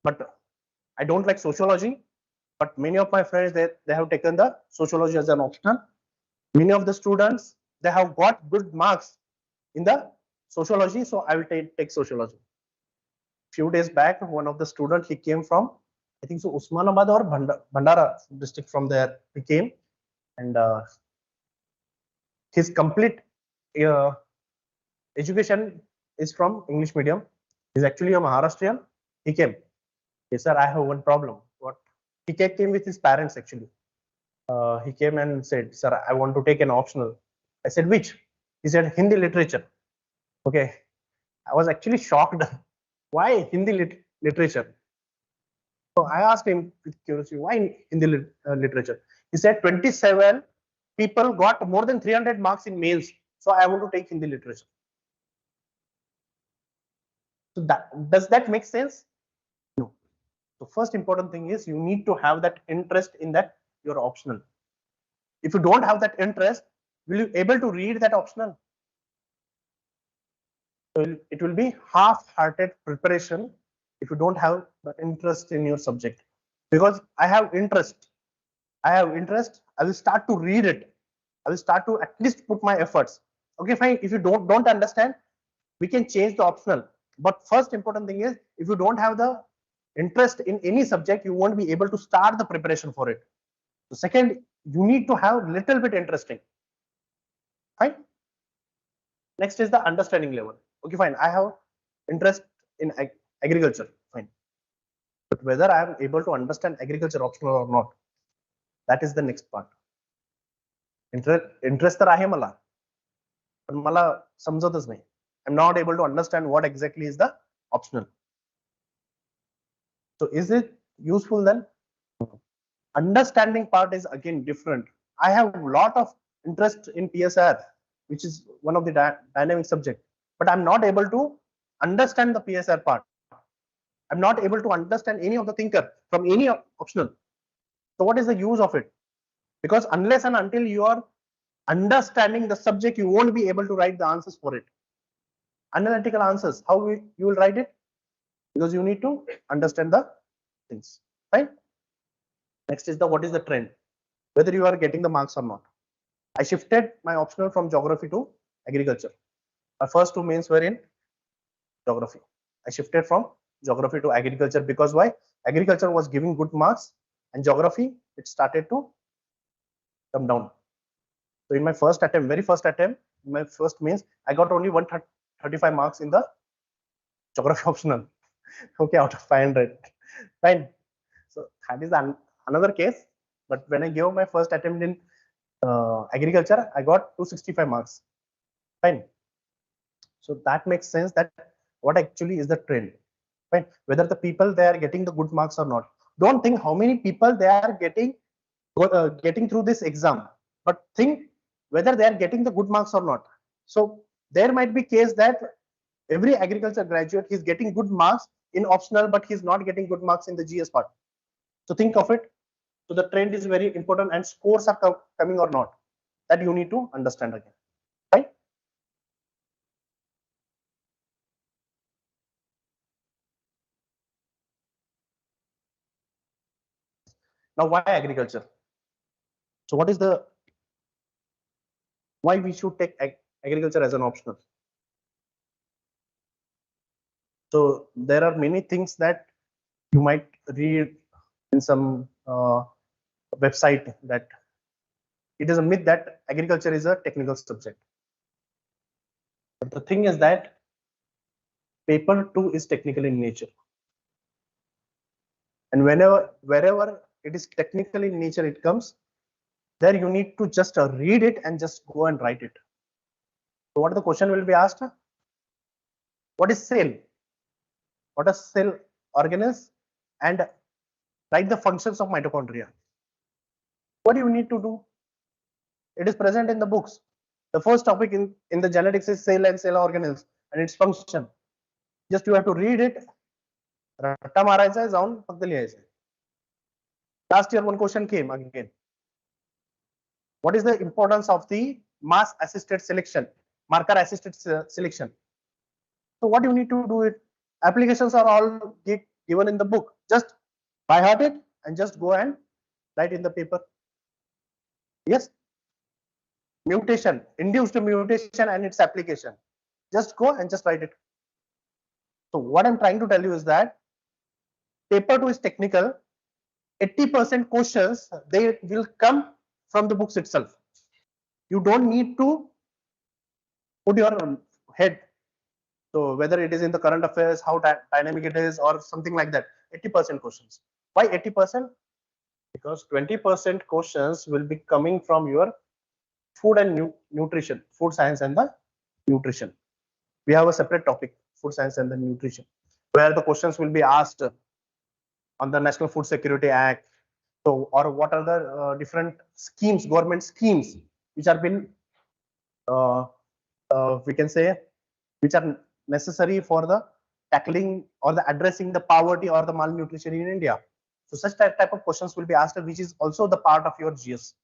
But I don't like sociology, but many of my friends, they have taken the sociology as an optional. Many of the students, they have got good marks in the sociology, so I will take sociology. Few days back, one of the students, he came from, I think so, Usmanabad or Bhandara district, from there he came, and his complete education is from English medium. He's actually a Maharashtrian. He came. Yes, sir, I have one problem. What? He came with his parents actually. He came and said, sir, I want to take an optional. I said, which? He said, Hindi literature. Okay. I was actually shocked. Why Hindi literature? So I asked him with curiosity, why Hindi literature? He said 27 people got more than 300 marks in mains. So I want to take Hindi literature. So does that make sense? No. The first important thing is, you need to have that interest in that your optional. If you don't have that interest, will you able to read that optional? So it will be half-hearted preparation if you don't have the interest in your subject. Because I have interest, I will start to read it. I will start to at least put my efforts. Okay, fine. If you don't understand, we can change the optional. But first important thing is, if you don't have the interest in any subject, you won't be able to start the preparation for it. So second, you need to have little bit interesting. Fine. Next is the understanding level. Okay, fine. I have interest in agriculture. Fine. But whether I am able to understand agriculture optional or not, that is the next part. Interest तर आहे मला, पण मला समजतच नाही. I'm not able to understand what exactly is the optional. So is it useful then? Understanding part is again different. I have a lot of interest in PSR, which is one of the dynamic subject, but I'm not able to understand the PSR part. I'm not able to understand any of the thinker from any optional. So what is the use of it? Because unless and until you are understanding the subject, you won't be able to write the answers for it. Analytical answers, how you will write it? Because you need to understand the things, right? Next is the what is the trend, whether you are getting the marks or not. I shifted my optional from geography to agriculture. My first two mains were in geography. I shifted from geography to agriculture because why? Agriculture was giving good marks, and geography, it started to come down. So in my first attempt, very first attempt, in my first mains, I got only 135 marks in the geography optional. Okay, out of 500. Fine. So that is another case. But when I gave my first attempt in agriculture, I got 265 marks. Fine. So that makes sense that what actually is the trend. Fine. Whether the people they are getting the good marks or not. Don't think how many people they are getting getting through this exam, but think whether they are getting the good marks or not. So there might be case that every agriculture graduate is getting good marks in optional, but he's not getting good marks in the GS part. So think of it. So the trend is very important, and scores are coming or not, that you need to understand again, right? Now, why agriculture? So what is the why we should take agriculture as an optional? So there are many things that you might read in some website, that it is a myth that agriculture is a technical subject. But the thing is that paper 2 is technical in nature, and wherever it is technical in nature, it comes there, you need to just read it and just go and write it. So what the question will be asked? What is cell? What is cell organelles? And write the functions of mitochondria. What do you need to do? It is present in the books. The first topic in the genetics is cell and cell organelles and its function. Just you have to read it. रट्टा मारायचा आहे, जाऊन फक्त लिहायचं. Last year one question came again. What is the importance of the mass assisted selection, marker assisted selection? So what you need to do it? Applications are all given in the book. Just by heart it and just go and write in the paper. Yes. Mutation, induced mutation and its application. Just go and just write it. So what I'm trying to tell you is that paper 2 is technical. 80% questions, they will come from the books itself. You don't need to put your head. So whether it is in the current affairs, how dynamic it is, or something like that. 80% questions. Why 80%? Because 20% questions will be coming from your food and nutrition, food science and the nutrition. We have a separate topic, food science and the nutrition, where the questions will be asked on the National Food Security Act. So, or what are the different schemes, government schemes, which are been, we can say, which are necessary for the tackling or the addressing the poverty or the malnutrition in India. So such type of questions will be asked, which is also the part of your GS.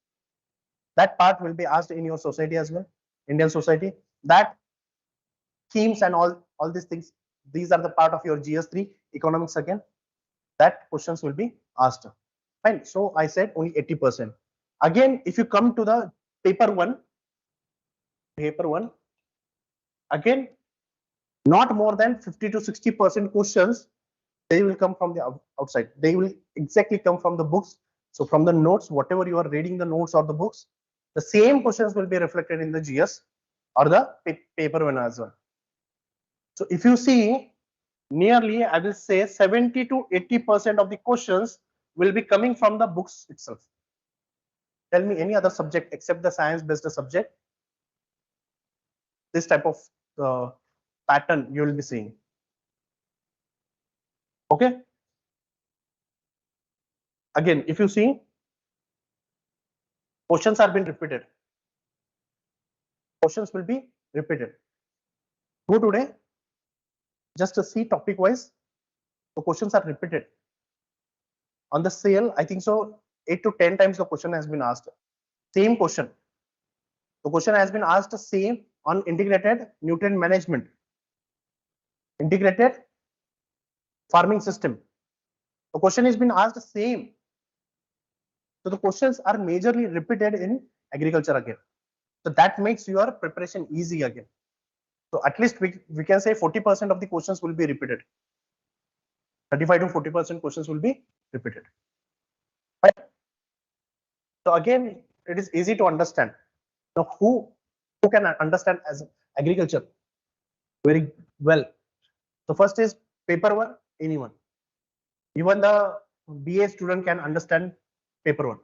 That part will be asked in your society as well, Indian society. That schemes and all these things, these are the part of your GS3 economics again. That questions will be asked. Fine. So I said only 80%. Again, if you come to the paper one, again, not more than 50 to 60% questions, they will come from the outside. They will exactly come from the books. So from the notes, whatever you are reading, the notes or the books, the same questions will be reflected in the GS or the paper one as well. So if you see, nearly, I will say 70 to 80% of the questions will be coming from the books itself. Tell me any other subject except the science-based subject, this type of pattern you will be seeing. Okay. Again, if you see, questions are being repeated. Questions will be repeated. Go today, just to see topic wise, the questions are repeated. On the sale, I think so 8 to 10 times the question has been asked. Same question. The question has been asked same on integrated nutrient management, integrated farming system. The question has been asked same. So the questions are majorly repeated in agriculture again. So that makes your preparation easy again. So at least we can say 40% of the questions will be repeated. 35 to 40% questions will be repeated. Right? So again, it is easy to understand. Now, who can understand as agriculture very well? So first is paper one, anyone. Even the BA student can understand paper one.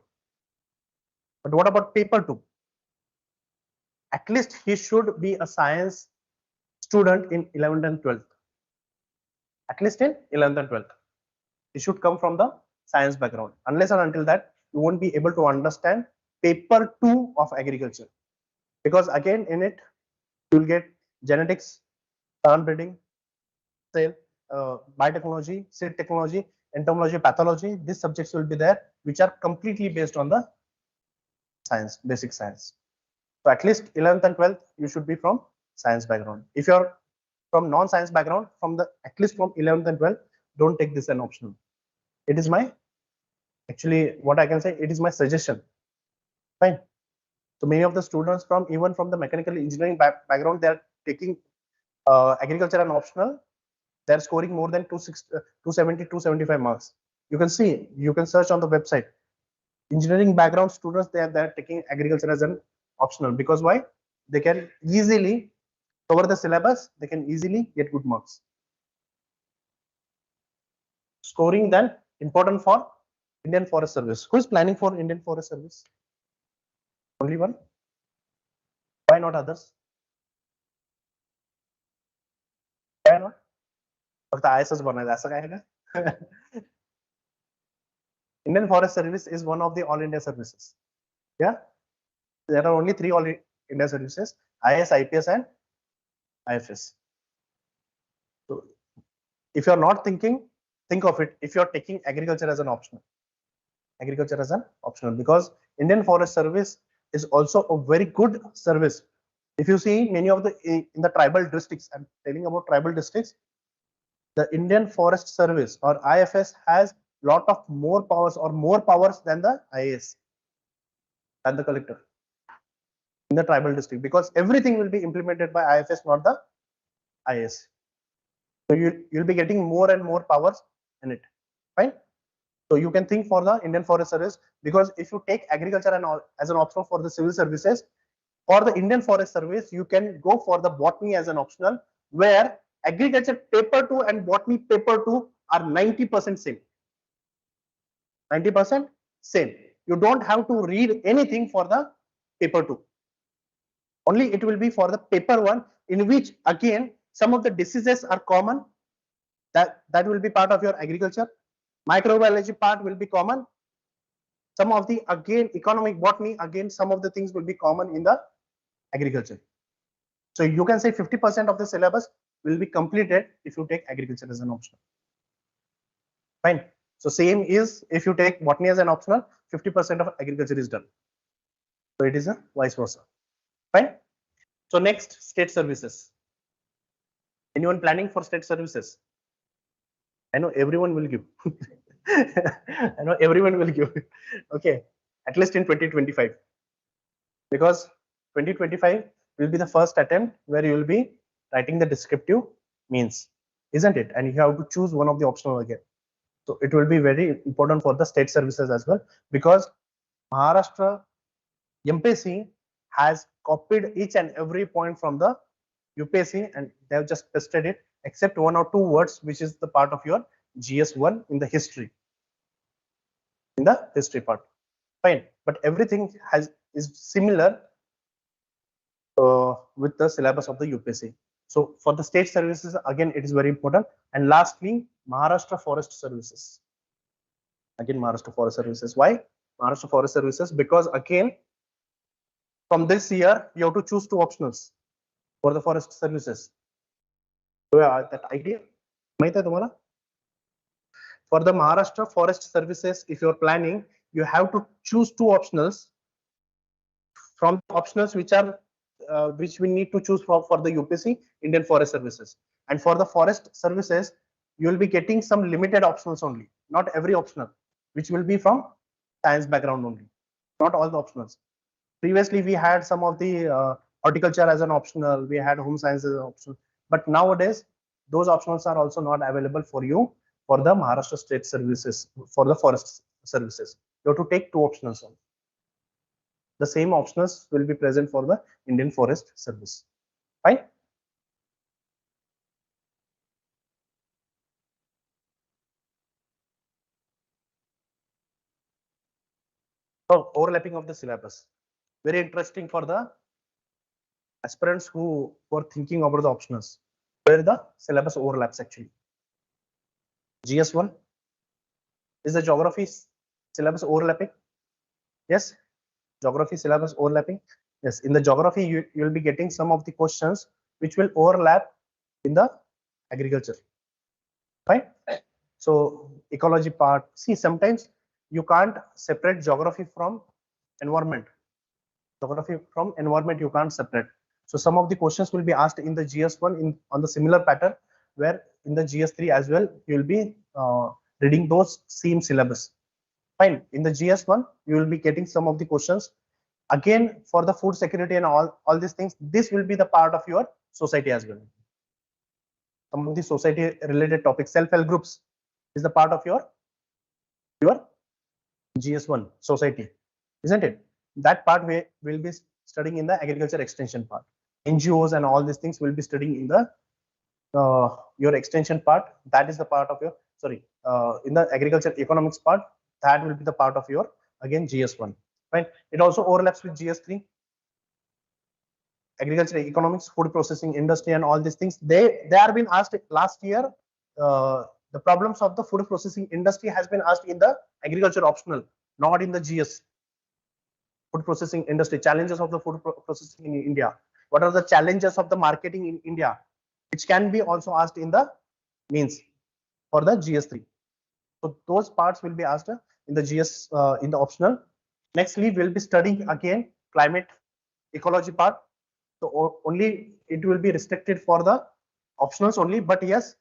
But what about paper two? At least he should be a science student in 11th and 12th. At least in 11th and 12th. He should come from the science background. Unless and until that, you won't be able to understand paper 2 of agriculture, because again in it you will get genetics, plant breeding, cell, biotechnology, seed technology, entomology, pathology. These subjects will be there, which are completely based on the science, basic science. So at least 11th and 12th, you should be from science background. If you're from non-science background, from the at least from 11th and 12th, don't take this an optional. It is my, actually what I can say, it is my suggestion. Fine. So many of the students from even from the mechanical engineering background, they are taking agriculture and optional. They're scoring more than 270, 275 marks. You can see, you can search on the website. Engineering background students, they're taking agriculture as an optional, because why? They can easily cover the syllabus, they can easily get good marks. Scoring then important for Indian Forest Service. Who is planning for Indian Forest Service? Only one? Why not others? Why not? फक्त ISS बनायचं असं काय आहे का? Indian Forest Service is one of the all India services. Yeah, there are only 3 all India services: IS, IPS, and IFS. So, if you are not thinking, think of it. If you are taking agriculture as an optional, because Indian Forest Service is also a very good service. If you see many of the in the tribal districts, I'm telling about tribal districts, the Indian Forest Service or IFS has lot of more powers than the IAS and the collector in the tribal district, because everything will be implemented by IFS, not the IAS. So you'll be getting more and more powers in it. Fine. So you can think for the Indian Forest Service, because if you take agriculture and as an optional for the civil services, for the Indian Forest Service, you can go for the botany as an optional, where agriculture paper 2 and botany paper 2 are 90% same. 90% same. You don't have to read anything for the paper 2. Only it will be for the paper 1, in which again some of the diseases are common. That will be part of your agriculture. Microbiology part will be common. Some of the again economic botany, again some of the things will be common in the agriculture. So you can say 50% of the syllabus will be completed if you take agriculture as an optional. Fine. So same is if you take botany as an optional, 50% of agriculture is done. So it is a vice versa. Fine. So next, state services. Anyone planning for state services? I know everyone will give. I know everyone will give. Okay, at least in 2025, because 2025 will be the first attempt where you will be writing the descriptive means, isn't it? And you have to choose one of the optional again. So it will be very important for the state services as well, because Maharashtra UPSC has copied each and every point from the UPSC, and they have just tested it, except 1 or 2 words, which is the part of your GS1 in the history. In the history part, fine, but everything is similar with the syllabus of the UPSC. So for the state services, again, it is very important. And lastly, Maharashtra Forest Services. Again, Maharashtra Forest Services. Why Maharashtra Forest Services? Because again, from this year, you have to choose 2 optionals for the forest services. So that idea, for the Maharashtra Forest Services, if you're planning, you have to choose 2 optionals from the optionals which are which we need to choose for the UPSC Indian Forest Services. And for the forest services, you will be getting some limited optionals only, not every optional, which will be from science background only, not all the optionals. Previously, we had some of the horticulture as an optional, we had home science as an optional, but nowadays those optionals are also not available for you for the Maharashtra State Services, for the forest services. You have to take 2 optionals only. The same optionals will be present for the Indian Forest Service. Fine. So overlapping of the syllabus, very interesting for the aspirants who are thinking about the optionals, where the syllabus overlaps actually. GS1 is the geography syllabus overlapping. Yes, geography syllabus overlapping. Yes, in the geography you will be getting some of the questions which will overlap in the agriculture. Fine. So ecology part. See, sometimes you can't separate geography from environment. Geography from environment you can't separate. So some of the questions will be asked in the GS1 in on the similar pattern, where in the GS3 as well you will be reading those same syllabus. Fine. In the GS1 you will be getting some of the questions again for the food security and all these things. This will be the part of your society as well. Some of the society related topics, self-help groups is the part of your GS1 society, isn't it? That part we will be studying in the agriculture extension part. NGOs and all these things will be studying in the your extension part. That is the part of your in the agriculture economics part. That will be the part of your again GS1. Right? It also overlaps with GS3. Agriculture economics, food processing industry, and all these things. They are been asked last year. The problems of the food processing industry has been asked in the agriculture optional, not in the GS. Food processing industry, challenges of the food processing in India. What are the challenges of the marketing in India, which can be also asked in the means for the GS3. So those parts will be asked in the GS in the optional. Nextly, we'll be studying again climate ecology part. So only it will be restricted for the optionals only, but yes,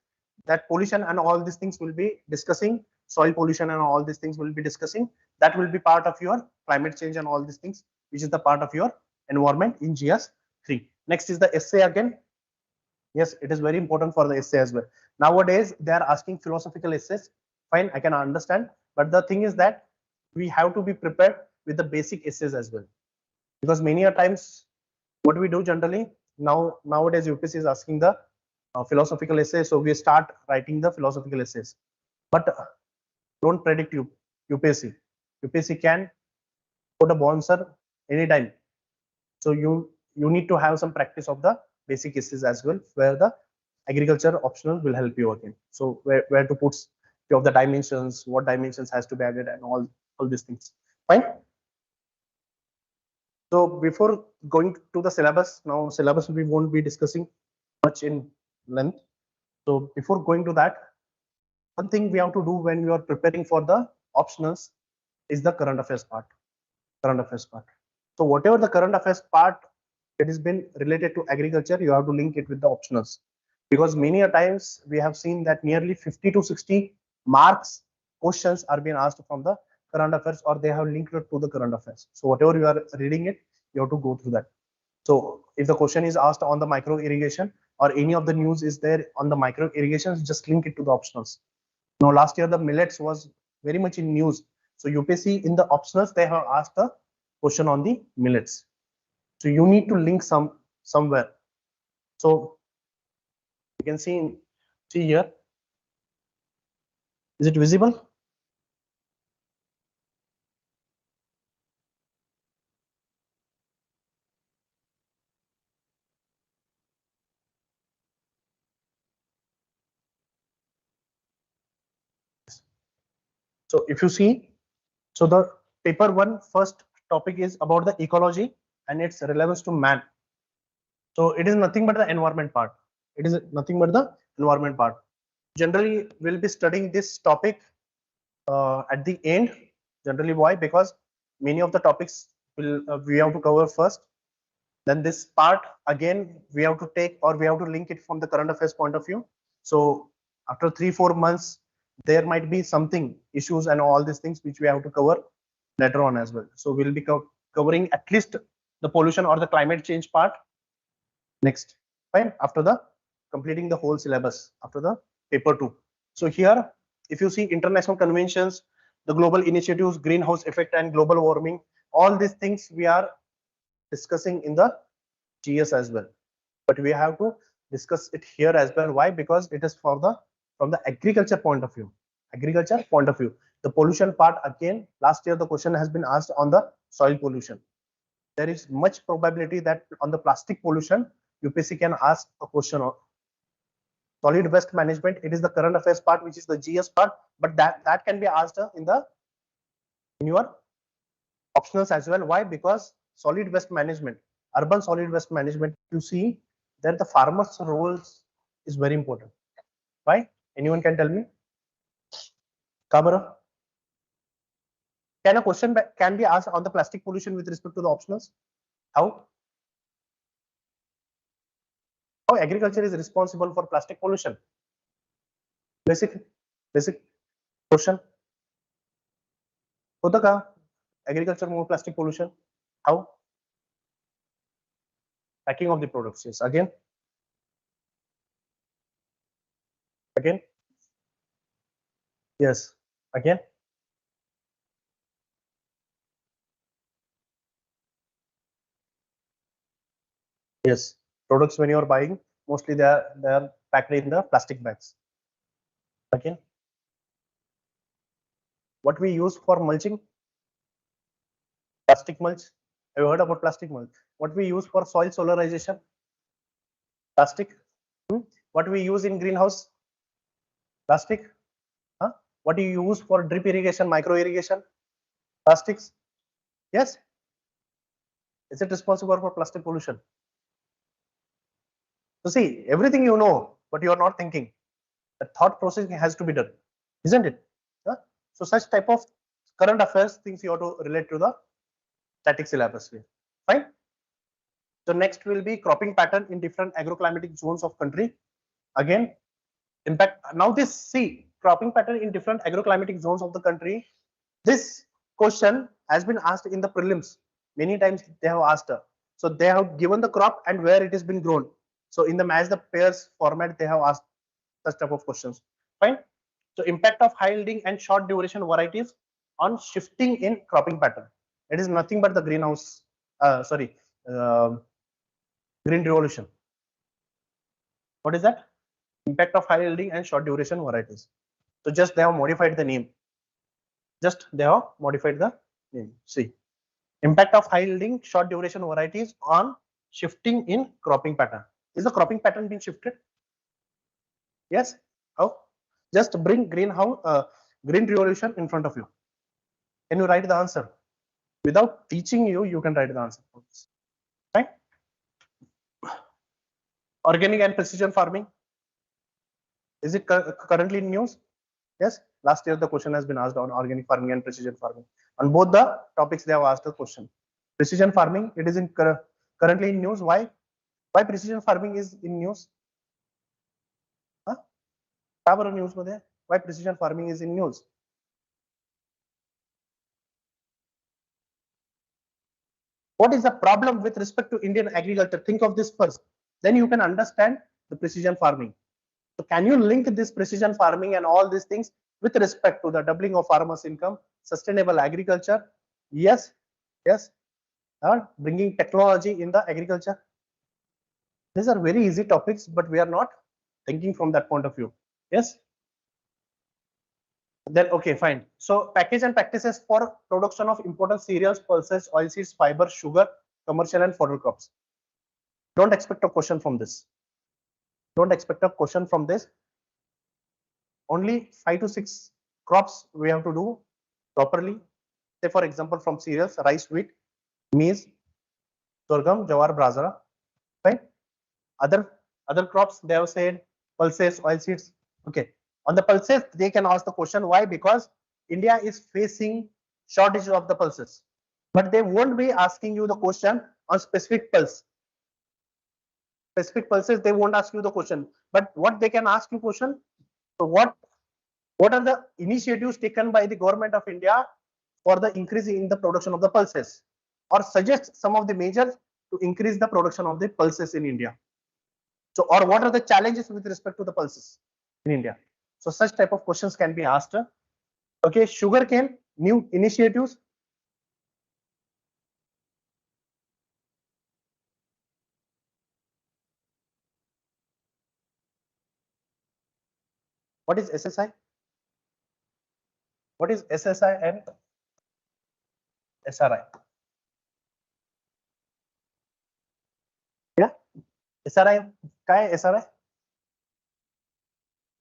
that pollution and all these things will be discussing, soil pollution and all these things will be discussing. That will be part of your climate change and all these things, which is the part of your environment in GS3. Next is the essay again. Yes, it is very important for the essay as well. Nowadays, they are asking philosophical essays. Fine, I can understand. But the thing is that we have to be prepared with the basic essays as well. Because many a times, what we do generally, nowadays UPSC is asking the philosophical essay. So we start writing the philosophical essays. But don't predict UPSC. UPSC can put a bouncer anytime. So you need to have some practice of the basic essays as well, where the agriculture optional will help you again. So where to put few of the dimensions, what dimensions has to be added, and all these things. Fine. So before going to the syllabus, now syllabus we won't be discussing much in length. So before going to that, one thing we have to do when you are preparing for the optionals is the current affairs part. Current affairs part. So whatever the current affairs part it has been related to agriculture, you have to link it with the optionals, because many a times we have seen that nearly 50 to 60 marks questions are being asked from the current affairs, or they have linked it to the current affairs. So whatever you are reading it, you have to go through that. So if the question is asked on the micro irrigation, or any of the news is there on the micro irrigations, just link it to the optionals. Now last year the millets was very much in news. So UPSC in the optionals they have asked a question on the millets. So you need to link somewhere. So you can see here. Is it visible? So if you see, so the paper one first topic is about the ecology and its relevance to man. So it is nothing but the environment part. It is nothing but the environment part. Generally, we'll be studying this topic at the end. Generally, why? Because many of the topics will we have to cover first. Then this part again we have to take, or we have to link it from the current affairs point of view. So after 3-4 months, there might be something issues and all these things which we have to cover later on as well. So we'll be covering at least the pollution or the climate change part next, fine, after the completing the whole syllabus after the paper 2. So here, if you see international conventions, the global initiatives, greenhouse effect and global warming, all these things we are discussing in the GS as well, but we have to discuss it here as well. Why? Because it is for the from the agriculture point of view. Agriculture point of view, the pollution part again. Last year the question has been asked on the soil pollution. There is much probability that on the plastic pollution, UPSC can ask a question on solid waste management. It is the current affairs part, which is the GS part, but that can be asked in your optionals as well. Why? Because solid waste management, urban solid waste management, you see that the farmers' roles is very important. Why? Anyone can tell me? Kabara? Can a question can be asked on the plastic pollution with respect to the optionals? How? How agriculture is responsible for plastic pollution? Basic question. होता का agriculture more plastic pollution? How? Packing of the products. Yes. Again. Yes. Again. Yes. Products when you are buying, mostly they are packed in the plastic bags. Again. What we use for mulching? Plastic mulch. Have you heard about plastic mulch? What we use for soil solarization? Plastic. What we use in greenhouse? Plastic. Huh? What do you use for drip irrigation, micro irrigation? Plastics. Yes. Is it responsible for plastic pollution? So see, everything you know, but you are not thinking. The thought process has to be done, isn't it? Huh? So such type of current affairs things you have to relate to the static syllabus. Fine. So next will be cropping pattern in different agroclimatic zones of country. Again, impact. Now this, see, cropping pattern in different agroclimatic zones of the country. This question has been asked in the prelims. Many times they have asked. So they have given the crop and where it has been grown. So in the match the pairs format, they have asked such type of questions. Fine. So impact of high yielding and short duration varieties on shifting in cropping pattern. It is nothing but the greenhouse, green revolution. What is that? Impact of high yielding and short duration varieties. So just they have modified the name. See, impact of high yielding short duration varieties on shifting in cropping pattern. Is the cropping pattern being shifted? Yes. How? Just bring green revolution in front of you. Can you write the answer? Without teaching you, you can write the answer. Right? Organic and precision farming. Is it currently in news? Yes. Last year the question has been asked on organic farming and precision farming. On both the topics they have asked the question. Precision farming, it is in currently in news. Why? Why precision farming is in news? Huh? News why precision farming is in news? What is the problem with respect to Indian agriculture? Think of this first. Then you can understand the precision farming. So can you link this precision farming and all these things with respect to the doubling of farmers' income, sustainable agriculture? Yes. Yes. Bringing technology in the agriculture. These are very easy topics, but we are not thinking from that point of view. Yes. Then okay, fine. So package and practices for production of important cereals, pulses, oilseeds, fiber, sugar, commercial and fodder crops. Don't expect a question from this. Don't expect a question from this. Only 5 to 6 crops we have to do properly. Say for example, from cereals, rice, wheat, maize, sorghum, jawar, bajra. Fine. Other crops they have said pulses, oilseeds. Okay. On the pulses, they can ask the question why? Because India is facing shortage of the pulses, but they won't be asking you the question on specific pulse. Specific pulses, they won't ask you the question, but what they can ask you question. So what are the initiatives taken by the government of India for the increase in the production of the pulses, or suggest some of the measures to increase the production of the pulses in India? So, or what are the challenges with respect to the pulses in India? So such type of questions can be asked. Okay, sugarcane, new initiatives. What is SSI? What is SSI and SRI? Yeah, SRI. Kya hai SRI?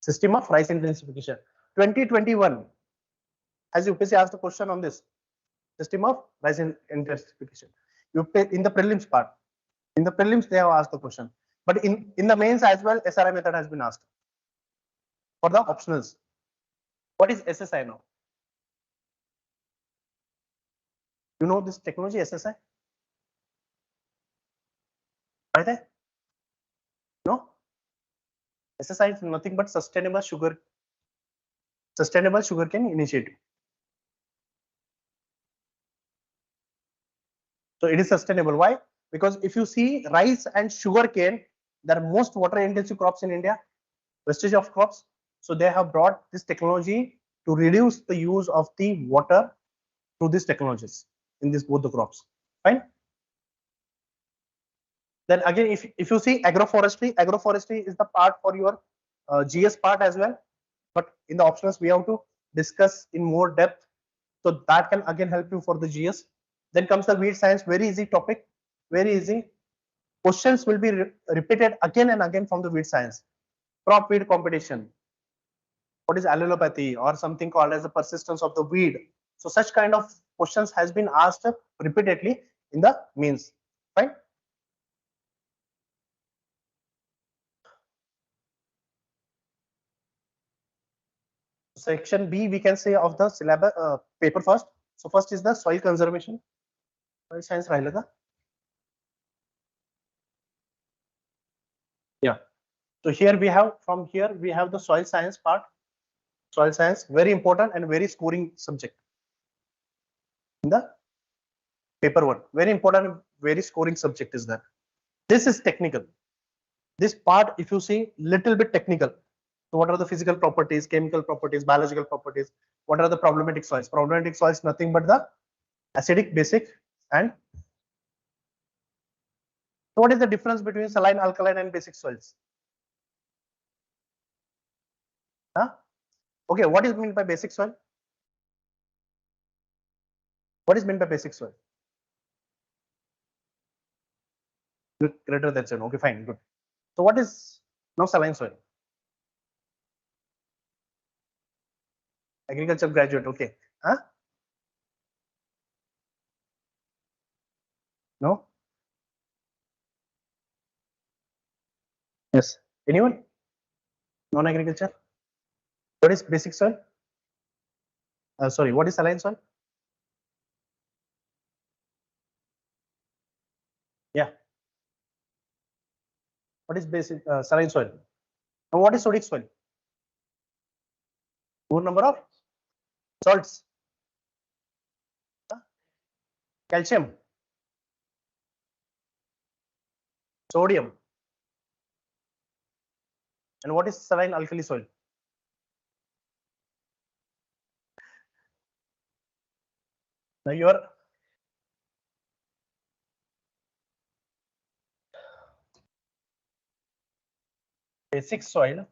System of rice intensification. 2021. Has UPSC asked a question on this? System of rise in intensification. You pay in the prelims part. In the prelims, they have asked the question. But in the mains as well, SRI method has been asked. For the optionals. What is SSI now? You know this technology, SSI? Are they? No? SSI is nothing but sustainable sugarcane initiative. So it is sustainable. Why? Because if you see rice and sugarcane, they are most water intensive crops in India, vestige of crops. So they have brought this technology to reduce the use of the water through these technologies in this both the crops. Fine. Then again, if you see agroforestry is the part for your GS part as well. But in the options, we have to discuss in more depth. So that can again help you for the GS. Then comes the weed science, very easy topic, very easy. Questions will be repeated again and again from the weed science. Crop weed competition. What is allelopathy or something called as the persistence of the weed? So such kind of questions has been asked repeatedly in the means. Fine. Section B, we can say of the syllabus paper first. So first is the soil conservation. Soil science rahilaga. Yeah. So here we have the soil science part. Soil science, very important and very scoring subject in the paper one. Very important, very scoring subject is that. This is technical. This part, if you see, little bit technical. So what are the physical properties, chemical properties, biological properties? What are the problematic soils? Problematic soils, nothing but the acidic, basic, and so what is the difference between saline, alkaline, and basic soils? Huh? Okay, what is meant by basic soil? What is meant by basic soil? Greater than 7. Okay, fine, good. So what is now saline soil? Agriculture graduate, okay. Huh? No? Yes. Anyone? Non-agriculture? What is basic soil? Sorry, what is saline soil? Yeah. What is basic saline soil? And what is sodic soil? More number of salts. Calcium. Sodium. And what is saline alkali soil? Now your basic soil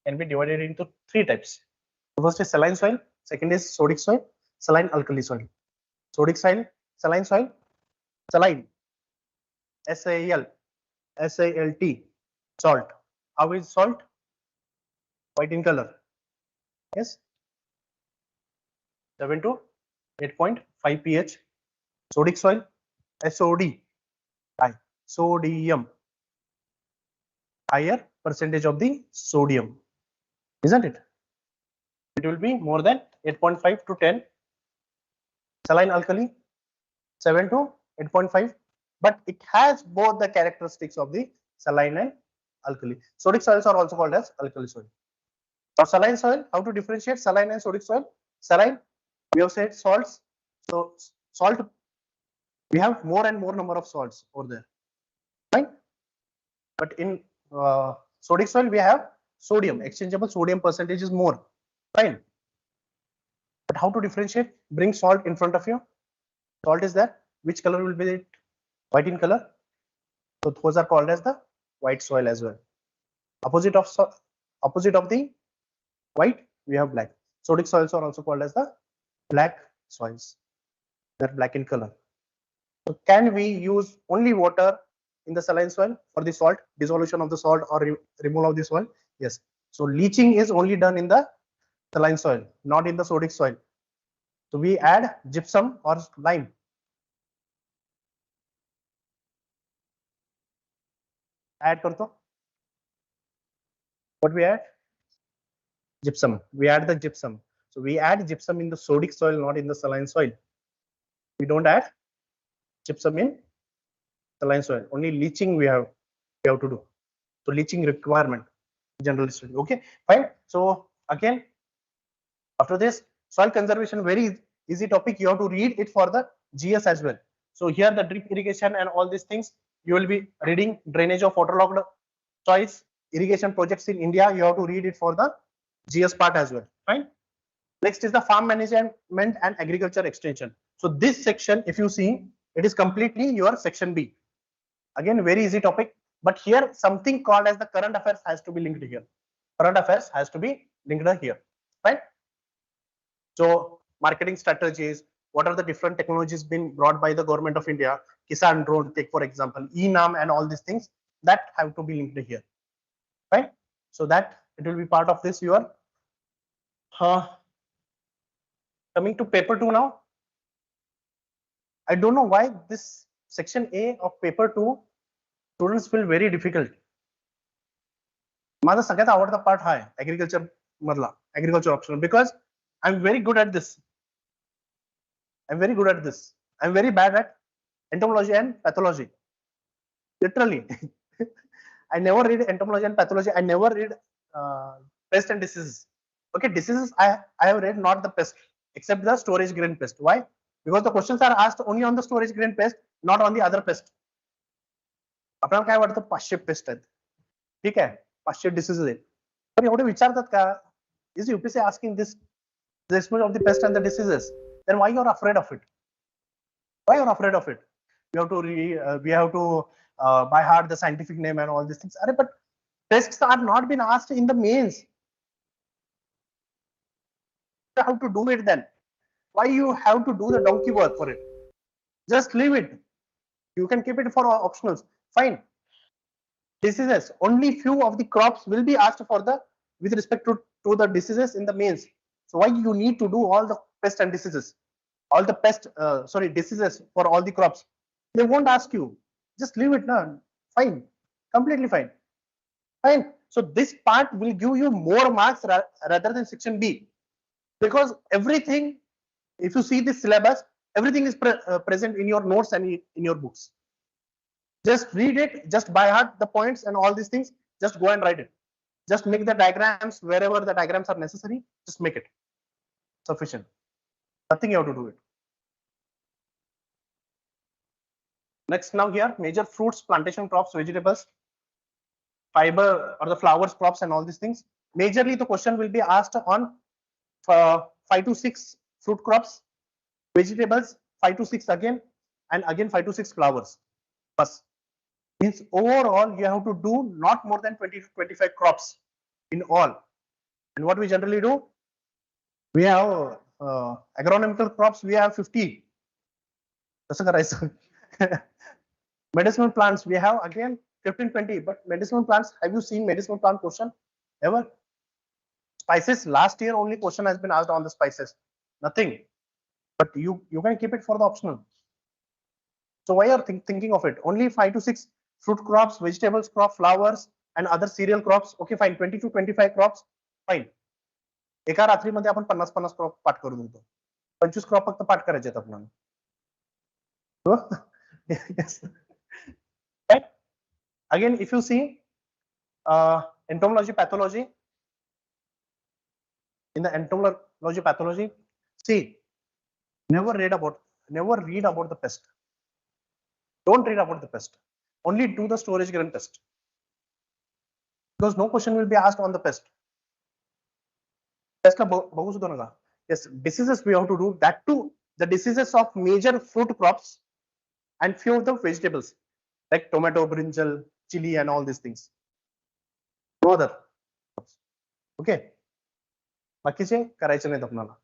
can be divided into 3 types. The first is saline soil, second is sodic soil, saline alkali soil. Sodic soil, saline soil, saline, SAL, SALT, salt. How is salt? White in color. Yes. 7 to 8.5 pH. Sodic soil, SOD, high, sodium, higher percentage of the sodium, isn't it? It will be more than 8.5 to 10. Saline alkali, 7 to 8.5, but it has both the characteristics of the saline and alkali. Sodic soils are also called as alkali soil. Now saline soil, how to differentiate saline and sodic soil? Saline, we have said salts. So salt, we have more and more number of salts over there, right? But in sodic soil, we have sodium, exchangeable sodium percentage is more, fine. But how to differentiate? Bring salt in front of you. Salt is there. Which color will be it? White in color. So those are called as the white soil as well. Opposite of the white, we have black. Sodic soils are also called as the black soils. They're black in color. So can we use only water in the saline soil for the salt, dissolution of the salt or removal of the soil? Yes. So leaching is only done in the saline soil, not in the sodic soil. So we add gypsum or lime. Add करतो. What we add? Gypsum. We add the gypsum. So we add gypsum in the sodic soil, not in the saline soil. We don't add gypsum in saline soil. Only leaching we have to do. So leaching requirement generally study. Okay, fine. So again, after this, soil conservation, very easy topic. You have to read it for the GS as well. So here the drip irrigation and all these things you will be reading. Drainage of waterlogged soils, irrigation projects in India. You have to read it for the GS part as well. Fine. Next is the farm management and agriculture extension. So this section, if you see, it is completely your section B. Again, very easy topic. But here something called as the current affairs has to be linked here. Current affairs has to be linked here. Right? So marketing strategies, what are the different technologies being brought by the government of India? Kisan drone, take for example, e-Naam and all these things that have to be linked here. Right? So that it will be part of this your coming to paper 2 now. I don't know why this section A of paper 2 students feel very difficult. माझा सगळ्यात आवडता part हा आहे agriculture मधला agriculture optional because I am very good at this. I'm very bad at entomology and pathology. Literally. I never read entomology and pathology. I never read pest and diseases. Okay, diseases I have read, not the pest, except the storage grain pest. Why? Because the questions are asked only on the storage grain pest, not on the other pest. आपल्याला काय वाटतं 500 paste आहेत, ठीक आहे, 500 diseases आहेत, पण एवढे विचारतात का? Is UPSC asking this many of the pests and the diseases? Then why you are afraid of it? Why you are afraid of it? We have to by heart the scientific name and all these things. But pests are not been asked in the mains. How to do it then? Why you have to do the donkey work for it? Just leave it. You can keep it for optionals. Fine. Diseases, only few of the crops will be asked for the with respect to the diseases in the mains. So why you need to do all the pest and diseases, all the diseases for all the crops? They won't ask you. Just leave it now. Fine, completely fine. Fine. So this part will give you more marks rather than section B, because everything, if you see this syllabus, everything is present in your notes and in your books. Just read it, just by heart the points and all these things. Just go and write it. Just make the diagrams wherever the diagrams are necessary. Just make it sufficient. Nothing you have to do it. Next, now here, major fruits, plantation crops, vegetables, fiber or the flowers crops and all these things. Majorly the question will be asked on 5 to 6 fruit crops, vegetables 5 to 6 again, and again 5 to 6 flowers. Plus, means overall you have to do not more than 20 to 25 crops in all. And what we generally do, we have agronomical crops, we have 50. Medicinal plants we have again 15-20. But medicinal plants, have you seen medicinal plant question ever? Spices, last year only question has been asked on the spices. Nothing. But you can keep it for the optional. So why are thinking of it? Only 5 to 6 fruit crops, vegetables crop, flowers and other cereal crops. Okay, fine. 20 to 25 crops. Fine. एका रात्रीमध्ये आपण 50-50 crop पाठ करू देतो. 25 crop फक्त पाठ करायचे आहेत आपल्याला. Right? Again, if you see entomology, pathology, in the entomology, pathology, see, never read about the pest. Don't read about the pest. Only do the storage grain pest, because no question will be asked on the pest. Yes, diseases we have to do that too. The diseases of major fruit crops and few of the vegetables like tomato, brinjal, chili and all these things. No other. Okay. बाकीचे करायचे नाहीत आपल्याला.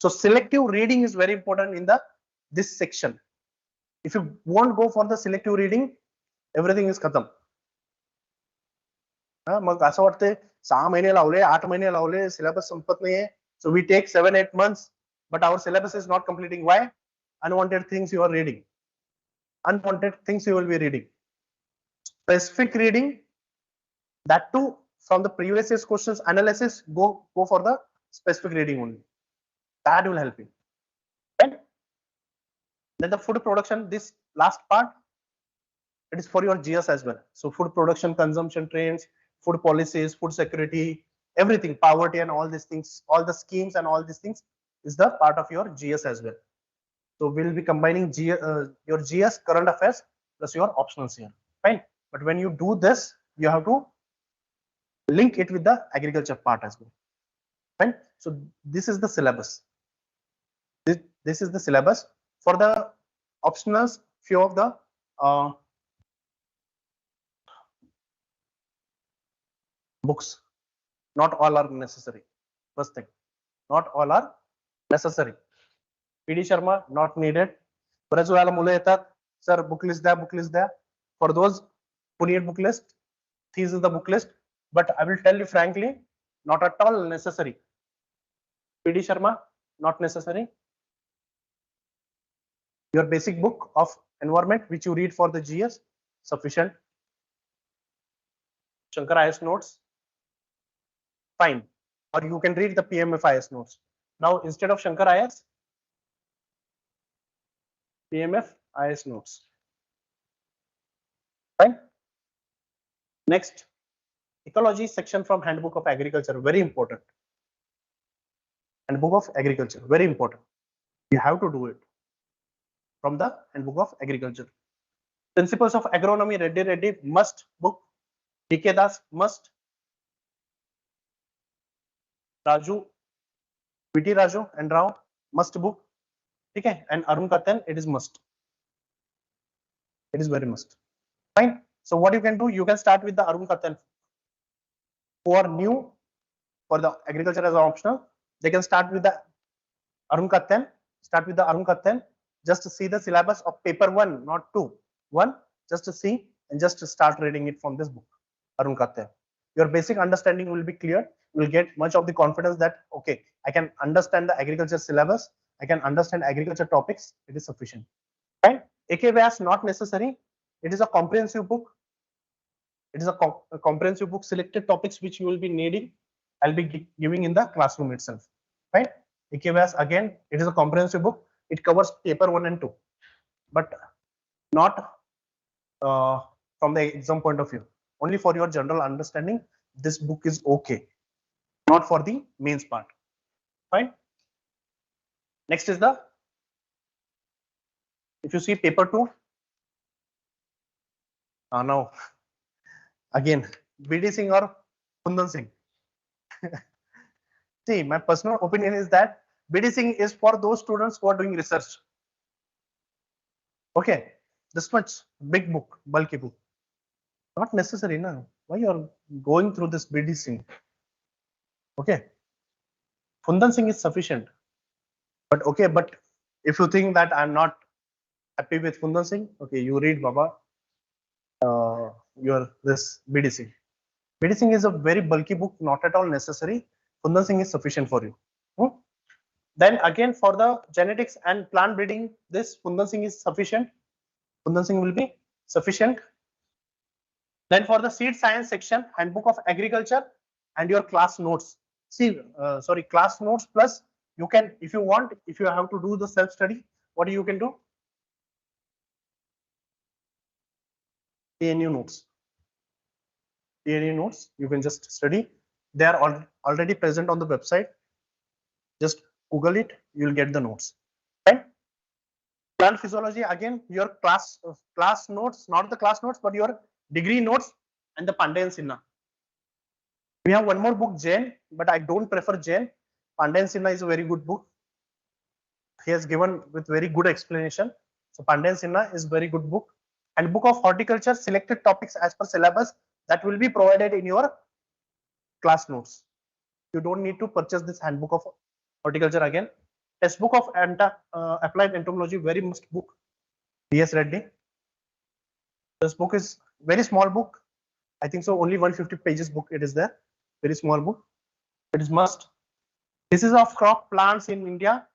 So selective reading is very important in this section. If you won't go for the selective reading, everything is khatam. मग असं वाटतंय 6 महिने लावले, 8 महिने लावले, सिलेबस संपत नाहीये. So we take 7-8 months but our syllabus is not completing. Why? Unwanted things you are reading. Unwanted things you will be reading. Specific reading, that too from the previous year's questions analysis, go for the specific reading only. That will help you. Right? Then the food production, this last part, it is for your GS as well. So food production, consumption trends, food policies, food security, everything, poverty and all these things, all the schemes and all these things is the part of your GS as well. So we'll be combining your GS current affairs plus your optionals here. Fine. But when you do this, you have to link it with the agriculture part as well. Fine. So this is the syllabus. This is the syllabus. For the optionals, few of the books, not all are necessary. First thing, not all are necessary. PD Sharma, not needed. बरेच वेळेला मुलं येतात, sir book list द्या. For those who need book list, this is the book list. But I will tell you frankly, not at all necessary. PD Sharma, not necessary. Your basic book of environment which you read for the GS, sufficient. Shankar IS notes, fine. Or you can read the PMF IS notes. Now instead of Shankar IS, PMF IS notes. Fine. Next, ecology section from Handbook of Agriculture, very important. Handbook of Agriculture, very important. You have to do it from the Handbook of Agriculture. Principles of Agronomy, Reddy, must book. DK Das, must. Raju, VT Raju and Rao, must book. Okay, and Arun Katan, it is must. It is very must. Fine. So what you can do, you can start with the Arun Katan. Who are new for the agriculture as an optional, they can start with the Arun Katan. Start with the Arun Katan. Just to see the syllabus of paper 1, not 2. 1, just to see and just to start reading it from this book, Arun Katan. Your basic understanding will be clear. You will get much of the confidence that, okay, I can understand the agriculture syllabus. I can understand agriculture topics. It is sufficient. Right? AK Vyas, not necessary. It is a comprehensive book. It is a comprehensive book, selected topics which you will be needing. I'll be giving in the classroom itself. Right? AK Vyas, again, it is a comprehensive book. It covers paper 1 and 2, but not from the exam point of view. Only for your general understanding, this book is okay. Not for the mains part. Fine. Next is the, if you see paper 2, now again, BD Singh or Kundan Singh. See, my personal opinion is that BD Singh is for those students who are doing research. Okay, this much big book, bulky book. Not necessary now. Why you are going through this BD Singh? Okay, Kundan Singh is sufficient. But okay, but if you think that I'm not happy with Kundan Singh, okay, you read Baba, your this BD Singh. BD Singh is a very bulky book, not at all necessary. Kundan Singh is sufficient for you. Then again, for the genetics and plant breeding, this Kundan Singh is sufficient. Kundan Singh will be sufficient. Then for the seed science section, Handbook of Agriculture and your class notes. See, class notes plus you can, if you want, if you have to do the self-study, what you can do? TNU notes. TNU notes, you can just study. They are already present on the website. Just Google it, you'll get the notes. Right? Plant physiology, again, your class notes, not the class notes, but your degree notes and the Pandey and Sinha. We have one more book, Jain, but I don't prefer Jain. Pandey and Sinha is a very good book. He has given with very good explanation. So Pandey and Sinha is very good book. And Book of Horticulture, selected topics as per syllabus, that will be provided in your class notes. You don't need to purchase this Handbook of Horticulture again. Textbook of Applied Entomology, very must book. DS Reddy. This book is very small book. I think so, only 150 pages book it is there. Very small book. It is must. This is of crop plants in India.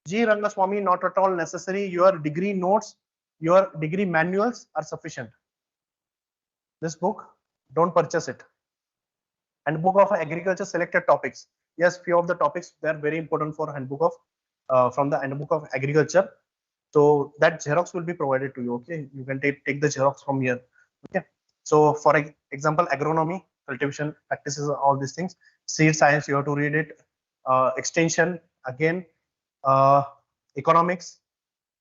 G. Rangaswamy, not at all necessary. Your degree notes, your degree manuals are sufficient. This book, don't purchase it. Handbook of Agriculture, selected topics. Yes, few of the topics, they are very important for handbook of from the handbook of agriculture. So that Xerox will be provided to you. Okay, you can take the Xerox from here. Okay, so for example, agronomy, cultivation practices, all these things. Seed science, you have to read it. Extension, again, economics.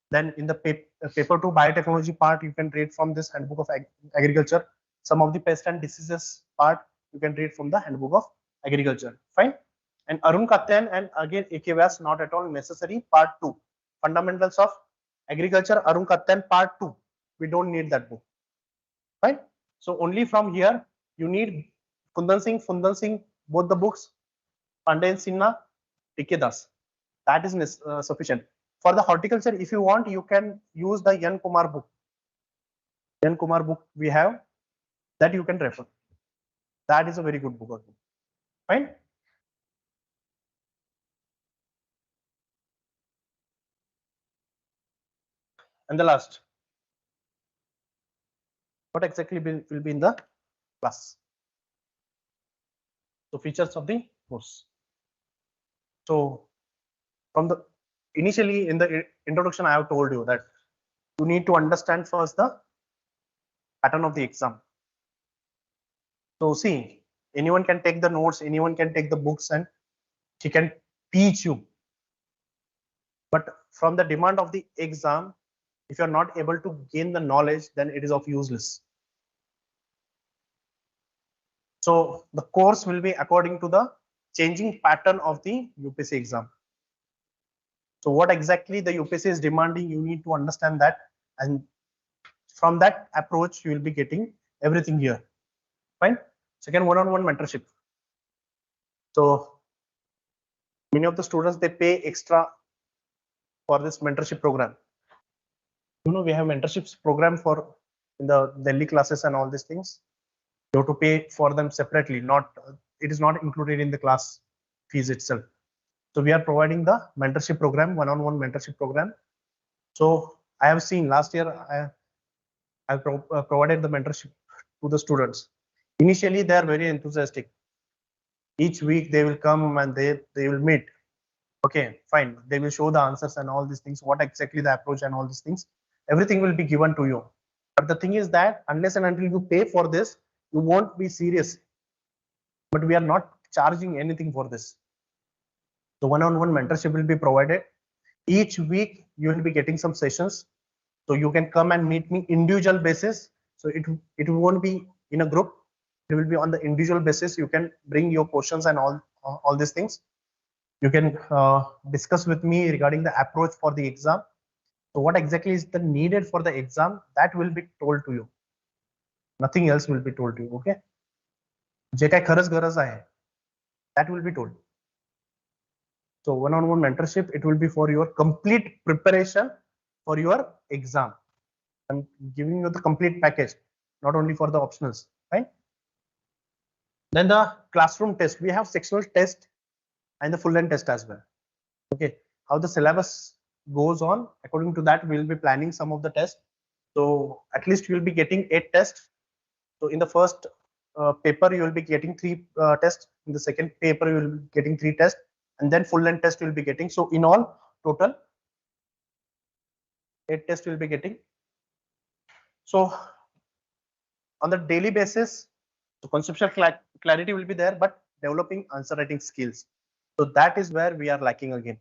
Then in the paper 2 biotechnology part, you can read from this handbook of agriculture. Some of the pest and diseases part you can read from the handbook of agriculture. Fine. And Arun Katyan and again AK Vyas, not at all necessary. Part 2, fundamentals of agriculture, Arun Katyan, part 2. We don't need that book. Fine. So only from here you need Fundan Singh, both the books, Pandey and Sinha, TK Das. That is sufficient. For the horticulture, if you want, you can use the Yan Kumar book. Yan Kumar book we have, that you can refer. That is a very good book. Fine. And the last, what exactly will be in the class? So features of the course. So from the initially in the introduction, I have told you that you need to understand first the pattern of the exam. So see, anyone can take the notes, anyone can take the books, and he can teach you. But from the demand of the exam, if you're not able to gain the knowledge, then it is of useless. So the course will be according to the changing pattern of the UPSC exam. So what exactly the UPSC is demanding, you need to understand that, and from that approach, you will be getting everything here. Fine. Second, one-on-one mentorship. So many of the students, they pay extra for this mentorship program. You know, we have mentorships program for in the Delhi classes and all these things. You have to pay for them separately. It is not included in the class fees itself. So we are providing the mentorship program, one-on-one mentorship program. So I have seen last year I provided the mentorship to the students. Initially, they are very enthusiastic. Each week they will come and they will meet. Okay, fine. They will show the answers and all these things. What exactly the approach and all these things. Everything will be given to you. But the thing is that unless and until you pay for this, you won't be serious. But we are not charging anything for this. So one-on-one mentorship will be provided. Each week you will be getting some sessions. So you can come and meet me individual basis. So it won't be in a group. It will be on the individual basis. You can bring your questions and all these things. You can discuss with me regarding the approach for the exam. So what exactly is the needed for the exam, that will be told to you. Nothing else will be told to you. Okay. जे काय खरंच गरज आहे, that will be told. So one-on-one mentorship, it will be for your complete preparation for your exam. I'm giving you the complete package, not only for the optionals, right? Then the classroom test, we have sectional test and the full length test as well. Okay, how the syllabus goes on, according to that, we'll be planning some of the tests. So at least you'll be getting 8 tests. So in the first paper, you will be getting 3 tests. In the second paper, you will be getting 3 tests, and then full length test you will be getting. So in all, total 8 tests you will be getting. So on the daily basis, the conceptual clarity will be there, but developing answer writing skills. So that is where we are lacking again.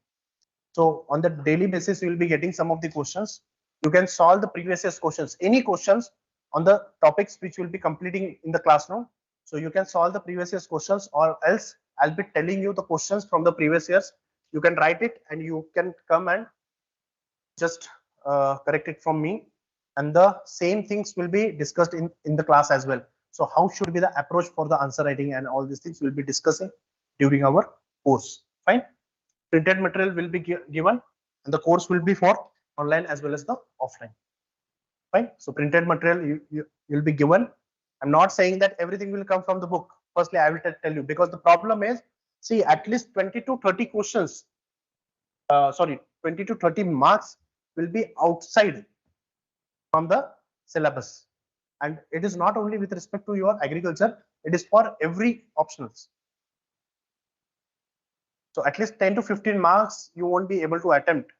So on the daily basis, you will be getting some of the questions. You can solve the previous year's questions, any questions on the topics which will be completing in the classroom. So you can solve the previous year's questions, or else I'll be telling you the questions from the previous years. You can write it and you can come and just correct it from me. And the same things will be discussed in the class as well. So how should be the approach for the answer writing and all these things we'll be discussing during our course. Fine. Printed material will be given, and the course will be for online as well as the offline. Fine. So printed material you'll be given. I'm not saying that everything will come from the book. Firstly, I will tell you, because the problem is, see, at least 20 to 30 questions. Sorry, 20 to 30 marks will be outside from the syllabus. And it is not only with respect to your agriculture, it is for every optionals. So at least 10 to 15 marks you won't be able to attempt.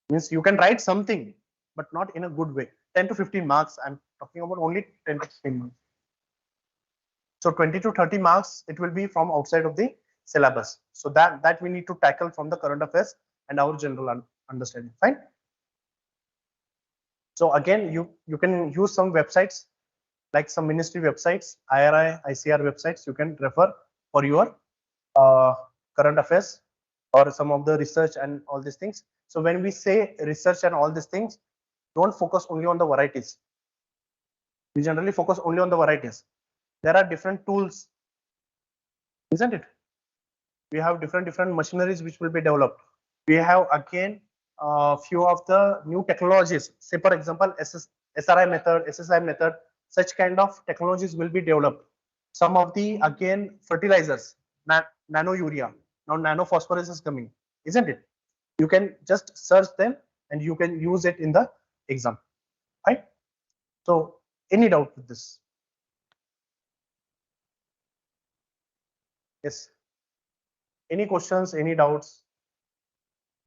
Means you can write something, but not in a good way. 10 to 15 marks, I'm talking about only 10 to 15 marks. So 20 to 30 marks, it will be from outside of the syllabus. So that we need to tackle from the current affairs and our general understanding. Fine. So again, you can use some websites like some ministry websites, IRI, ICR websites. You can refer for your current affairs or some of the research and all these things. So when we say research and all these things, don't focus only on the varieties. We generally focus only on the varieties. There are different tools, isn't it? We have different machineries which will be developed. We have again a few of the new technologies. Say for example, SRI method, SSI method, such kind of technologies will be developed. Some of the again fertilizers, nano urea, now nano phosphorus is coming, isn't it? You can just search them and you can use it in the exam, right? So any doubt with this? Yes. Any questions, any doubts?